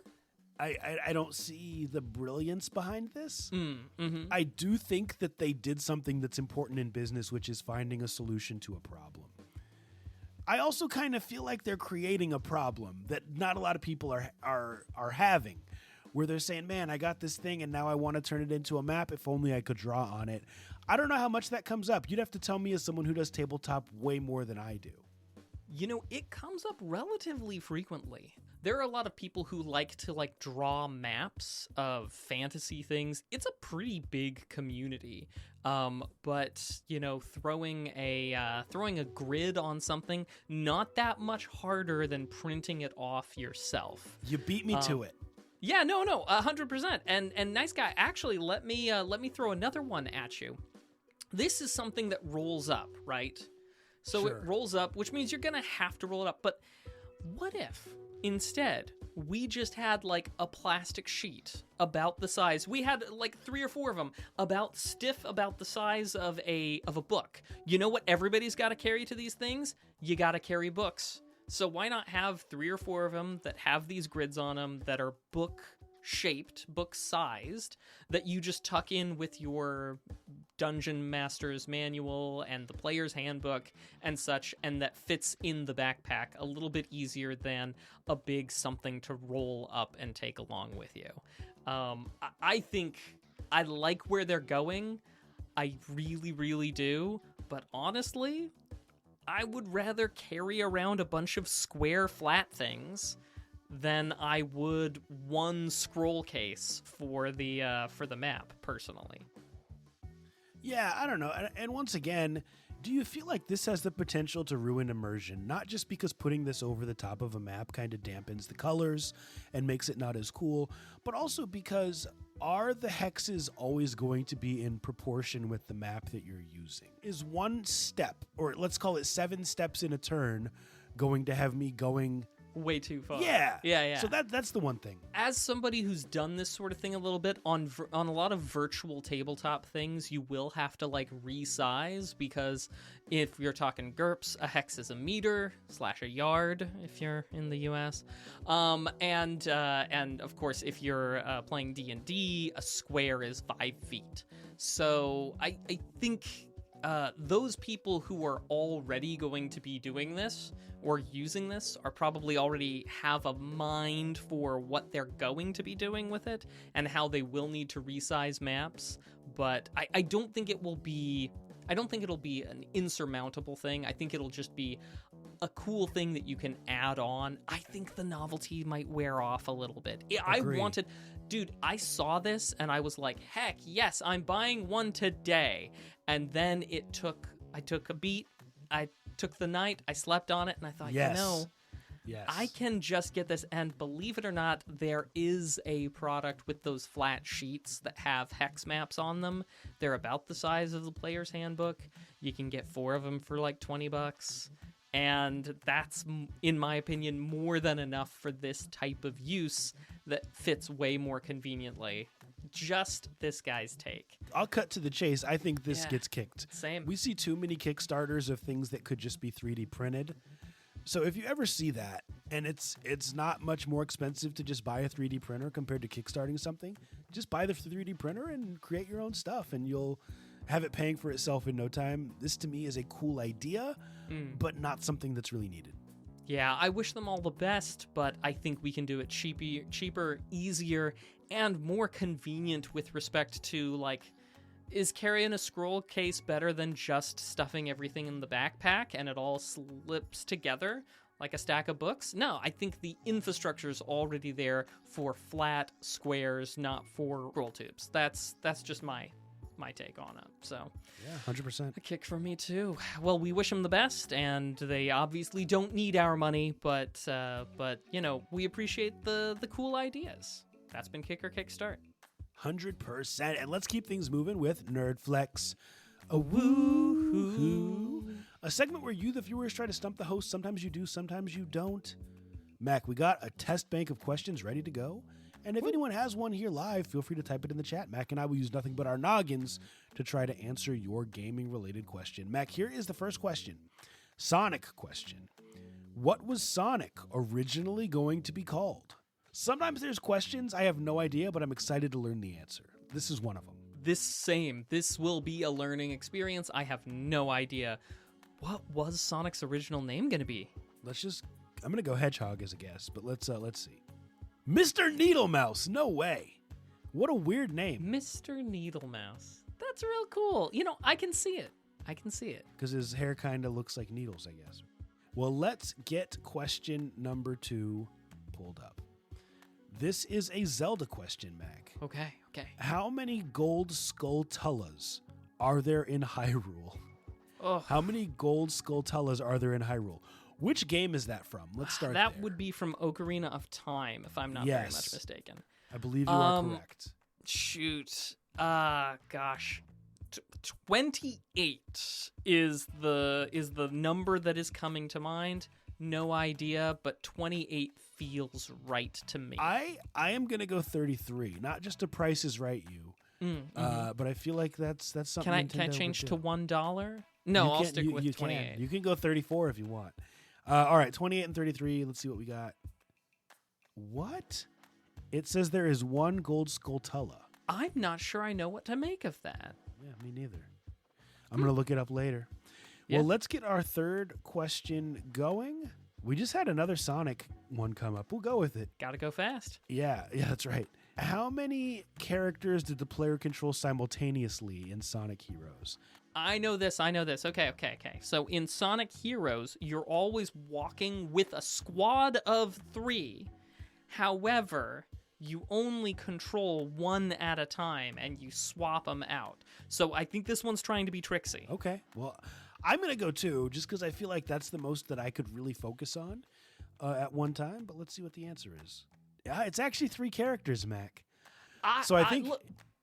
I don't see the brilliance behind this. Mm-hmm. I do think that they did something that's important in business, which is finding a solution to a problem. I also kind of feel like they're creating a problem that not a lot of people are having, where they're saying, man, I got this thing and now I want to turn it into a map. If only I could draw on it. I don't know how much that comes up. You'd have to tell me, as someone who does tabletop way more than I do. It comes up relatively frequently. There are a lot of people who like to draw maps of fantasy things. It's a pretty big community. But throwing a grid on something, not that much harder than printing it off yourself. You beat me to it. Yeah, no, 100%. And nice guy. Actually, let me throw another one at you. This is something that rolls up, right? So Sure. It rolls up, which means you're going to have to roll it up. But what if instead we just had a plastic sheet about the size? We had 3 or 4 of them about the size of a book. You know what everybody's got to carry to these things? You got to carry books. So why not have 3 or 4 of them that have these grids on them that are book-shaped, book-sized, that you just tuck in with your Dungeon Master's Manual and the Player's Handbook and such, and that fits in the backpack a little bit easier than a big something to roll up and take along with you. I think I like where they're going. I really, really do. But honestly, I would rather carry around a bunch of square flat things than I would one scroll case for the map, personally. Yeah, I don't know. And once again, do you feel like this has the potential to ruin immersion? Not just because putting this over the top of a map kind of dampens the colors and makes it not as cool, but also because Are the hexes always going to be in proportion with the map that you're using? Is one step, or let's call it 7 steps in a turn, going to have me going way too far? Yeah. So that's the one thing. As somebody who's done this sort of thing a little bit on a lot of virtual tabletop things, you will have to like resize, because if you're talking GURPS, a hex is a meter / a yard if you're in the US, and of course if you're playing D&D, a square is 5 feet. So I think those people who are already going to be doing this or using this are probably already have a mind for what they're going to be doing with it and how they will need to resize maps. But I don't think it will be. I don't think it'll be an insurmountable thing. I think it'll just be a cool thing that you can add on. I think the novelty might wear off a little bit. Dude, I saw this and I was like, heck yes, I'm buying one today. And then I took a beat, I took the night, I slept on it, and I thought, yes. I can just get this. And believe it or not, there is a product with those flat sheets that have hex maps on them. They're about the size of the player's handbook. You can get 4 of them for like $20. And that's, in my opinion, more than enough for this type of use that fits way more conveniently. Just this guy's take. I'll cut to the chase. I think this gets kicked. Same. We see too many Kickstarters of things that could just be 3D printed. So if you ever see that, and it's not much more expensive to just buy a 3D printer compared to kickstarting something, just buy the 3D printer and create your own stuff, and you'll have it paying for itself in no time. This, to me, is a cool idea, but not something that's really needed. Yeah, I wish them all the best, but I think we can do it cheaper, easier, and more convenient with respect to, like, is carrying a scroll case better than just stuffing everything in the backpack and it all slips together like a stack of books? No, I think the infrastructure is already there for flat squares, not for scroll tubes. That's just my take on it. So yeah, 100%. A kick from me too. Well, we wish them the best, and they obviously don't need our money, but you know, we appreciate the cool ideas. That's been Kick or Kickstart. 100%. And let's keep things moving with Nerd Flex. A woo-hoo. A segment where you, the viewers, try to stump the host. Sometimes you do, sometimes you don't. Mac, we got a test bank of questions ready to go. And if anyone has one here live, feel free to type it in the chat. Mac and I will use nothing but our noggins to try to answer your gaming-related question. Mac, here is the first question. Sonic question. What was Sonic originally going to be called? Sometimes there's questions I have no idea, but I'm excited to learn the answer. This is one of them. This will be a learning experience. I have no idea. What was Sonic's original name going to be? I'm going to go Hedgehog as a guess, but let's see. Mr. Needlemouse, no way. What a weird name. Mr. Needlemouse. That's real cool. You know, I can see it. Because his hair kind of looks like needles, I guess. Well, let's get question number 2 pulled up. This is a Zelda question, Mac. Okay. How many gold Skulltulas are there in Hyrule? Oh. How many gold Skulltulas are there in Hyrule? Which game is that from? Let's start That there. would be from Ocarina of Time, if I'm not very much mistaken. I believe you are correct. Shoot. Gosh. 28 is the number that is coming to mind. No idea, but 28 feels right to me. I am going to go 33. Not just a Price is Right you. But I feel like that's something. Can I change to $1? No, I'll stick with 28. You can go 34 if you want. All right, 28 and 33. Let's see what we got. What? It says there is 1 gold Skulltula. I'm not sure I know what to make of that. Yeah, me neither. I'm going to look it up later. Yeah. Well, let's get our third question going. We just had another Sonic one come up. We'll go with it. Gotta go fast. Yeah, that's right. How many characters did the player control simultaneously in Sonic Heroes? I know this. Okay. So in Sonic Heroes, you're always walking with a squad of 3. However, you only control 1 at a time, and you swap them out. So I think this one's trying to be tricksy. Okay. Well, I'm going to go 2, just because I feel like that's the most that I could really focus on at one time. But let's see what the answer is. Yeah, it's actually 3 characters, Mac. So I think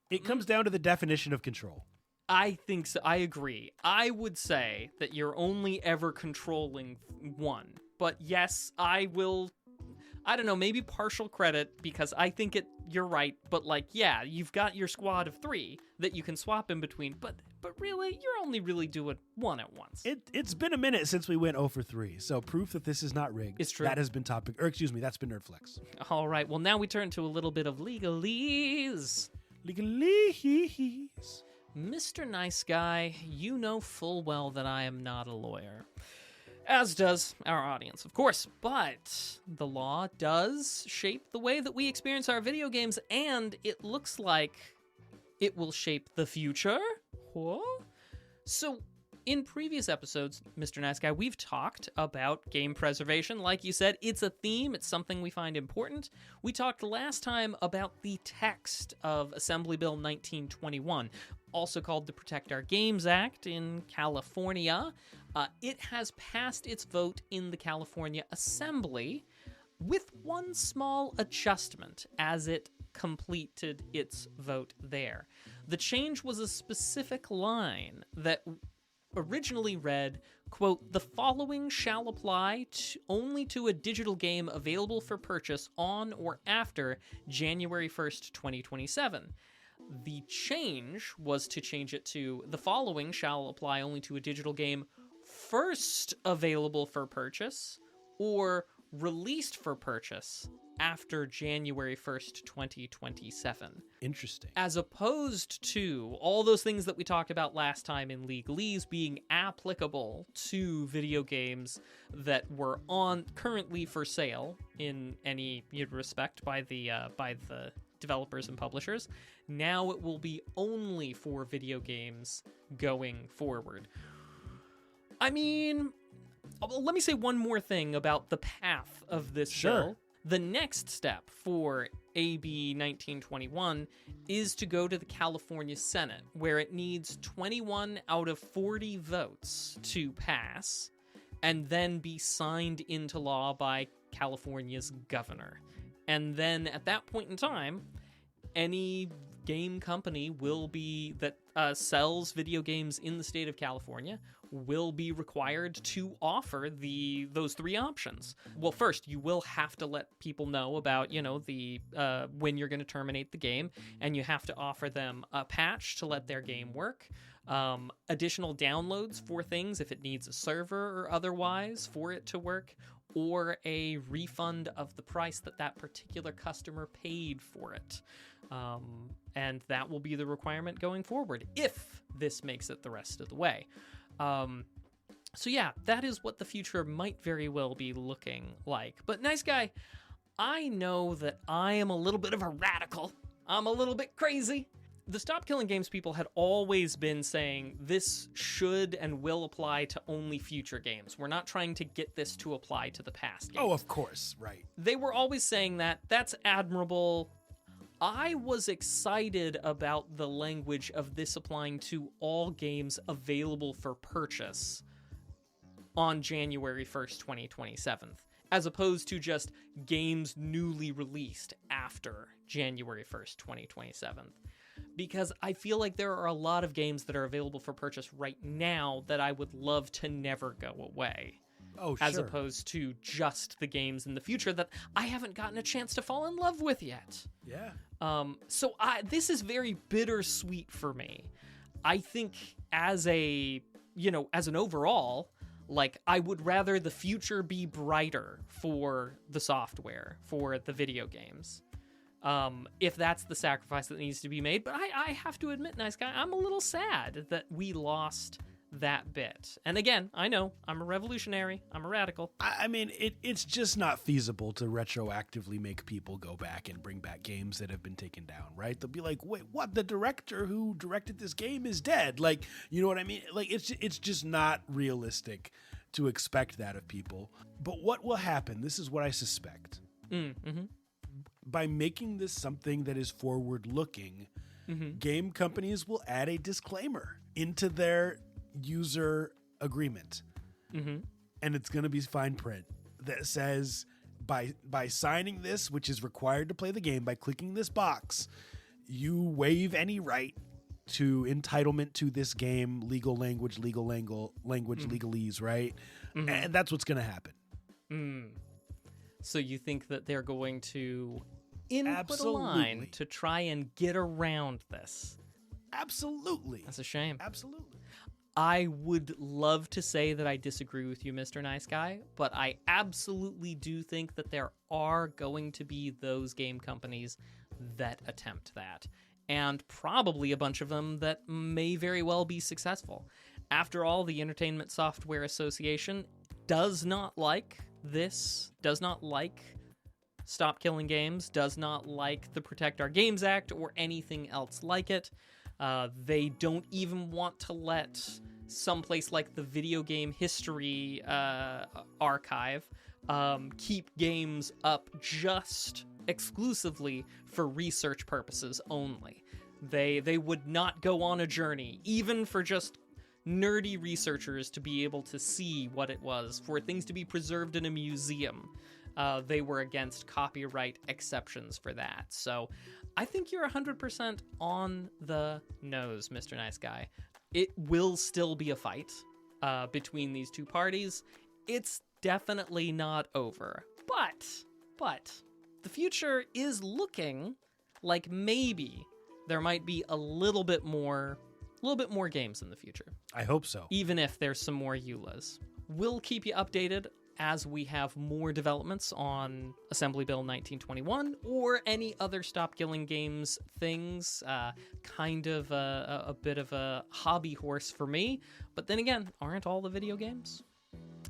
it comes down to the definition of control. I think so. I agree. I would say that you're only ever controlling one. But yes, I will, I don't know, maybe partial credit because I think you're right. But like, yeah, you've got your squad of 3 that you can swap in between. But really, you're only really doing one at once. It's been a minute since we went 0 for 3. So proof that this is not rigged. It's true. That has been that's been Nerdflex. All right. Well, now we turn to a little bit of legalese. Legalese. Mr. Nice Guy, you know full well that I am not a lawyer. As does our audience, of course. But the law does shape the way that we experience our video games, and it looks like it will shape the future. What? So, in previous episodes, Mr. Nice Guy, we've talked about game preservation. Like you said, it's a theme. It's something we find important. We talked last time about the text of Assembly Bill 1921, also called the Protect Our Games Act in California. It has passed its vote in the California Assembly with one small adjustment as it completed its vote there. The change was a specific line that originally read, quote, "The following shall apply only to a digital game available for purchase on or after January 1st, 2027. The change was to change it to, "The following shall apply only to a digital game first available for purchase or released for purchase after January 1st, 2027. Interesting. As opposed to all those things that we talked about last time in legalese being applicable to video games that were currently for sale in any respect by the developers and publishers. Now it will be only for video games going forward. I mean, let me say one more thing about the path of this bill. The next step for AB 1921 is to go to the California Senate, where it needs 21 out of 40 votes to pass, and then be signed into law by California's governor. And then at that point in time, any game company that sells video games in the state of California will be required to offer those 3 options. Well, first, you will have to let people know about, when you're going to terminate the game, and you have to offer them a patch to let their game work, additional downloads for things if it needs a server or otherwise for it to work, or a refund of the price that particular customer paid for it. And that will be the requirement going forward, if this makes it the rest of the way. So yeah, that is what the future might very well be looking like. But Nice Guy, I know that I am a little bit of a radical. I'm a little bit crazy. The Stop Killing Games people had always been saying this should and will apply to only future games. We're not trying to get this to apply to the past games. Oh, of course, right. They were always saying that. That's admirable. I was excited about the language of this applying to all games available for purchase on January 1st, 2027, as opposed to just games newly released after January 1st, 2027. Because I feel like there are a lot of games that are available for purchase right now that I would love to never go away. Oh, sure. As opposed to just the games in the future that I haven't gotten a chance to fall in love with yet. Yeah. So this is very bittersweet for me. I think as an overall, like, I would rather the future be brighter for the software, for the video games. If that's the sacrifice that needs to be made. But I have to admit, Nice Guy, I'm a little sad that we lost that bit. And again, I know I'm a revolutionary, I'm a radical. I mean, it's just not feasible to retroactively make people go back and bring back games that have been taken down, right? They'll be like, wait, what? The director who directed this game is dead. Like, you know what I mean? Like, it's just not realistic to expect that of people. But what will happen, this is what I suspect. Mm-hmm. By making this something that is forward-looking, game companies will add a disclaimer into their user agreement, and it's going to be fine print that says by signing this, which is required to play the game, by clicking this box, you waive any right to entitlement to this game, legal language, legalese, right? And that's what's going to happen. So you think that they're going to input Absolutely. a line to try and get around this? Absolutely. That's a shame. Absolutely. I would love to say that I disagree with you, Mr. Nice Guy, but I absolutely do think that there are going to be those game companies that attempt that, and probably a bunch of them that may very well be successful. After all, the Entertainment Software Association does not like this, does not like Stop Killing Games, does not like the Protect Our Games Act or anything else like it. They don't even want to let someplace like the Video Game History Archive keep games up just exclusively for research purposes only. They would not go on a journey, even for just nerdy researchers to be able to see what it was, for things to be preserved in a museum. They were against copyright exceptions for that. So I think you're 100% on the nose, Mr. Nice Guy. It will still be a fight between these two parties. It's definitely not over. But the future is looking like maybe there might be a little bit more games in the future. I hope so. Even if there's some more EULAs. We'll keep you updated as we have more developments on Assembly Bill 1921 or any other Stop Killing Games things. Kind of a bit of a hobby horse for me. But then again, aren't all the video games?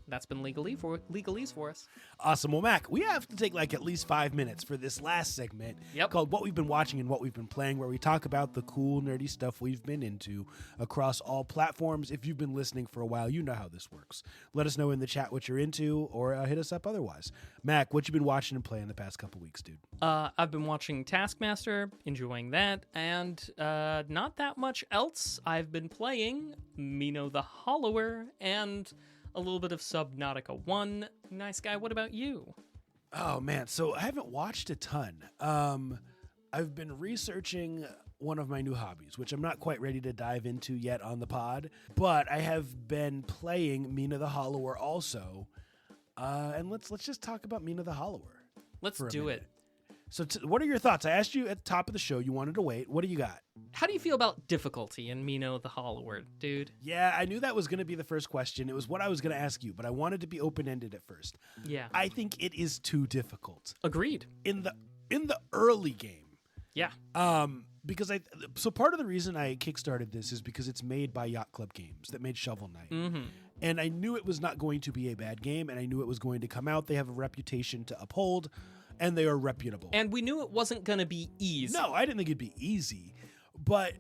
That's been legalese for us. Awesome. Well, Mac, we have to take like at least 5 minutes for this last segment called What We've Been Watching and What We've Been Playing, where we talk about the cool, nerdy stuff we've been into across all platforms. If you've been listening for a while, you know how this works. Let us know in the chat what you're into or hit us up otherwise. Mac, what you been watching and playing the past couple weeks, dude? I've been watching Taskmaster, enjoying that, and not that much else. I've been playing Mina the Hollower and a little bit of Subnautica 1. Nice Guy, what about you? Oh, man. So I haven't watched a ton. I've been researching one of my new hobbies, which I'm not quite ready to dive into yet on the pod, but I have been playing Mina the Hollower also. And let's just talk about Mina the Hollower. Let's do it. So what are your thoughts? I asked you at the top of the show. You wanted to wait. What do you got? How do you feel about difficulty in Mina the Hollower, dude? Yeah, I knew that was going to be the first question. It was what I was going to ask you, but I wanted to be open-ended at first. Yeah. I think it is too difficult. Agreed. In the early game. Yeah. Because so part of the reason I kickstarted this is because it's made by Yacht Club Games that made Shovel Knight. Mm-hmm. And I knew it was not going to be a bad game, and I knew it was going to come out. They have a reputation to uphold, and they are reputable. And we knew it wasn't going to be easy. No, I didn't think it'd be easy. But,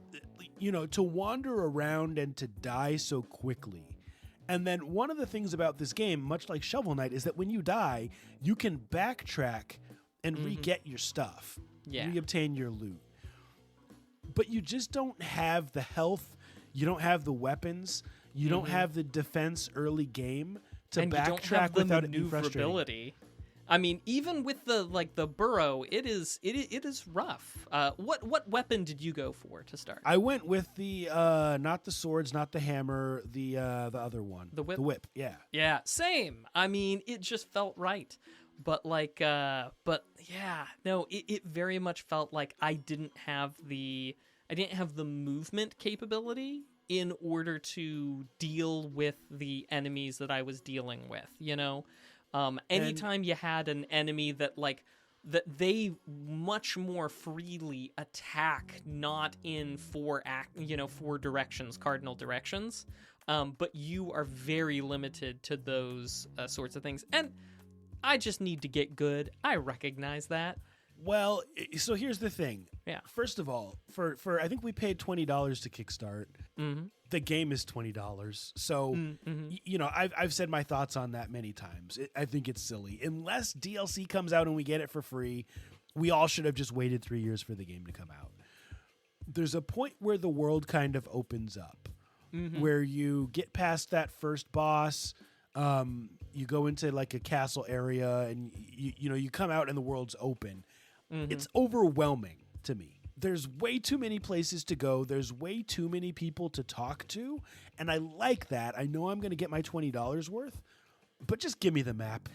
to wander around and to die so quickly. And then one of the things about this game, much like Shovel Knight, is that when you die, you can backtrack and re-get your stuff. Yeah. Re-obtain your loot. But you just don't have the health. You don't have the weapons. You don't have the defense early game to and backtrack you don't have the without it being frustrating. maneuverability. I mean, even with the burrow, it is rough. What weapon did you go for to start? I went with the not the swords, not the hammer, the other one. The whip? The whip, yeah. Yeah, same. I mean, it just felt right. But it very much felt like I didn't have the movement capability in order to deal with the enemies that I was dealing with, anytime you had an enemy that they much more freely attack, not in four directions, cardinal directions, but you are very limited to those sorts of things. And I just need to get good. I recognize that. Well, so here's the thing. Yeah. First of all, for I think we paid $20 to kickstart. Mm-hmm. The game is $20. So, I've said my thoughts on that many times. I think it's silly. Unless DLC comes out and we get it for free, we all should have just waited 3 years for the game to come out. There's a point where the world kind of opens up, where you get past that first boss. You go into like a castle area, and you come out and the world's open. It's overwhelming to me. there's way too many places to go. There's way too many people to talk to. And I like that. I know I'm going to get my $20 worth, but just give me the map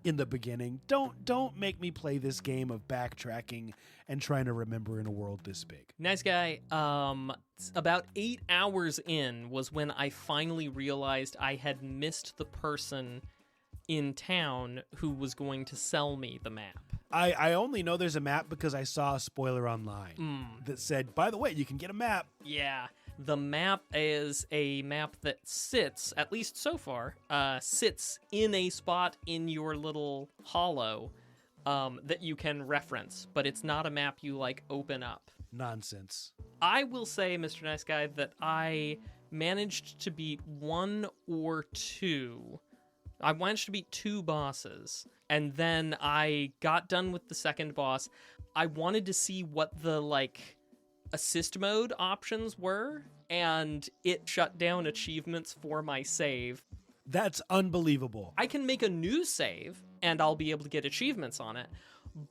in the beginning. Don't make me play this game of backtracking and trying to remember in a world this big. Nice guy. About 8 hours in was when I finally realized I had missed the person in town who was going to sell me the map. I only know there's a map because I saw a spoiler online that said, by the way, you can get a map. Yeah. The map is a map that sits, at least so far, sits in a spot in your little hollow that you can reference, but it's not a map you, like, open up. Nonsense. I will say, Mr. Nice Guy, that I managed to beat 1 or 2. I managed to beat 2 bosses, and then I got done with the second boss. I wanted to see what the, like, assist mode options were, and it shut down achievements for my save. That's unbelievable. I can make a new save, and I'll be able to get achievements on it.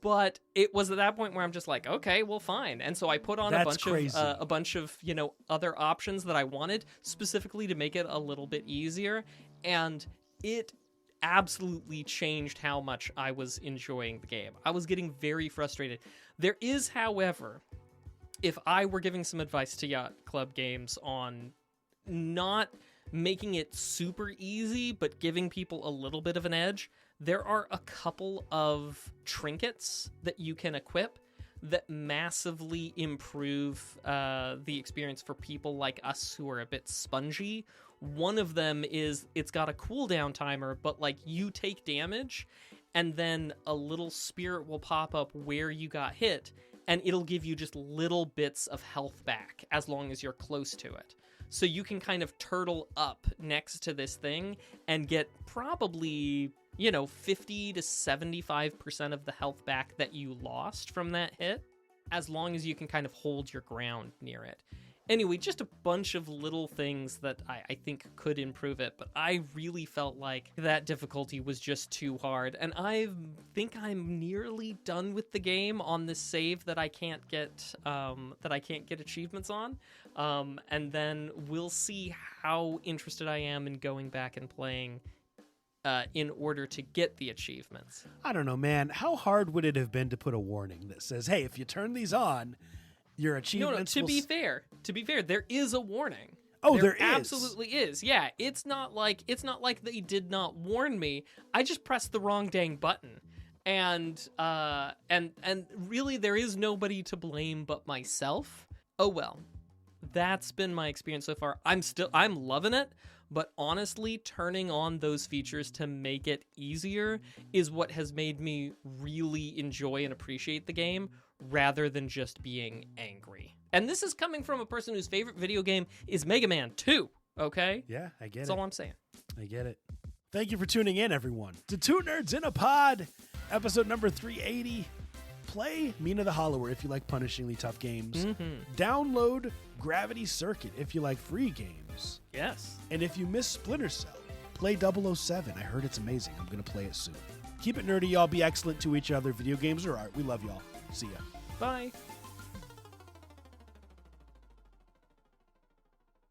But it was at that point where I'm just like, okay, well, fine. And so I put on a bunch of, you know, other options that I wanted specifically to make it a little bit easier. And it absolutely changed how much I was enjoying the game. I was getting very frustrated. There is, however, if I were giving some advice to Yacht Club Games on not making it super easy, but giving people a little bit of an edge, there are a couple of trinkets that you can equip that massively improve the experience for people like us who are a bit spongy. One of them is it's got a cooldown timer, but like you take damage and then a little spirit will pop up where you got hit and it'll give you just little bits of health back as long as you're close to it. So you can kind of turtle up next to this thing and get probably, you know, 50 to 75% of the health back that you lost from that hit, as long as you can kind of hold your ground near it. Anyway, just a bunch of little things that I think could improve it, but I really felt like that difficulty was just too hard, and I think I'm nearly done with the game on this save that I can't get achievements on, and then we'll see how interested I am in going back and playing in order to get the achievements. I don't know, man. How hard would it have been to put a warning that says, hey, if you turn these on, your achievements No, to be fair, there is a warning. Oh, there is. Absolutely is. Yeah, it's not like they did not warn me. I just pressed the wrong dang button. And really there is nobody to blame but myself. Oh well. That's been my experience so far. I'm loving it, but honestly, turning on those features to make it easier is what has made me really enjoy and appreciate the game, rather than just being angry. And this is coming from a person whose favorite video game is Mega Man 2, okay? Yeah, I get it. That's all I'm saying. I get it. Thank you for tuning in, everyone, to Two Nerds in a Pod, episode number 380. Play Mina the Hollower if you like punishingly tough games. Download Gravity Circuit if you like free games. Yes. And if you miss Splinter Cell, play 007. I heard it's amazing. I'm going to play it soon. Keep it nerdy, y'all. Be excellent to each other. Video games are art. We love y'all. See ya. Bye.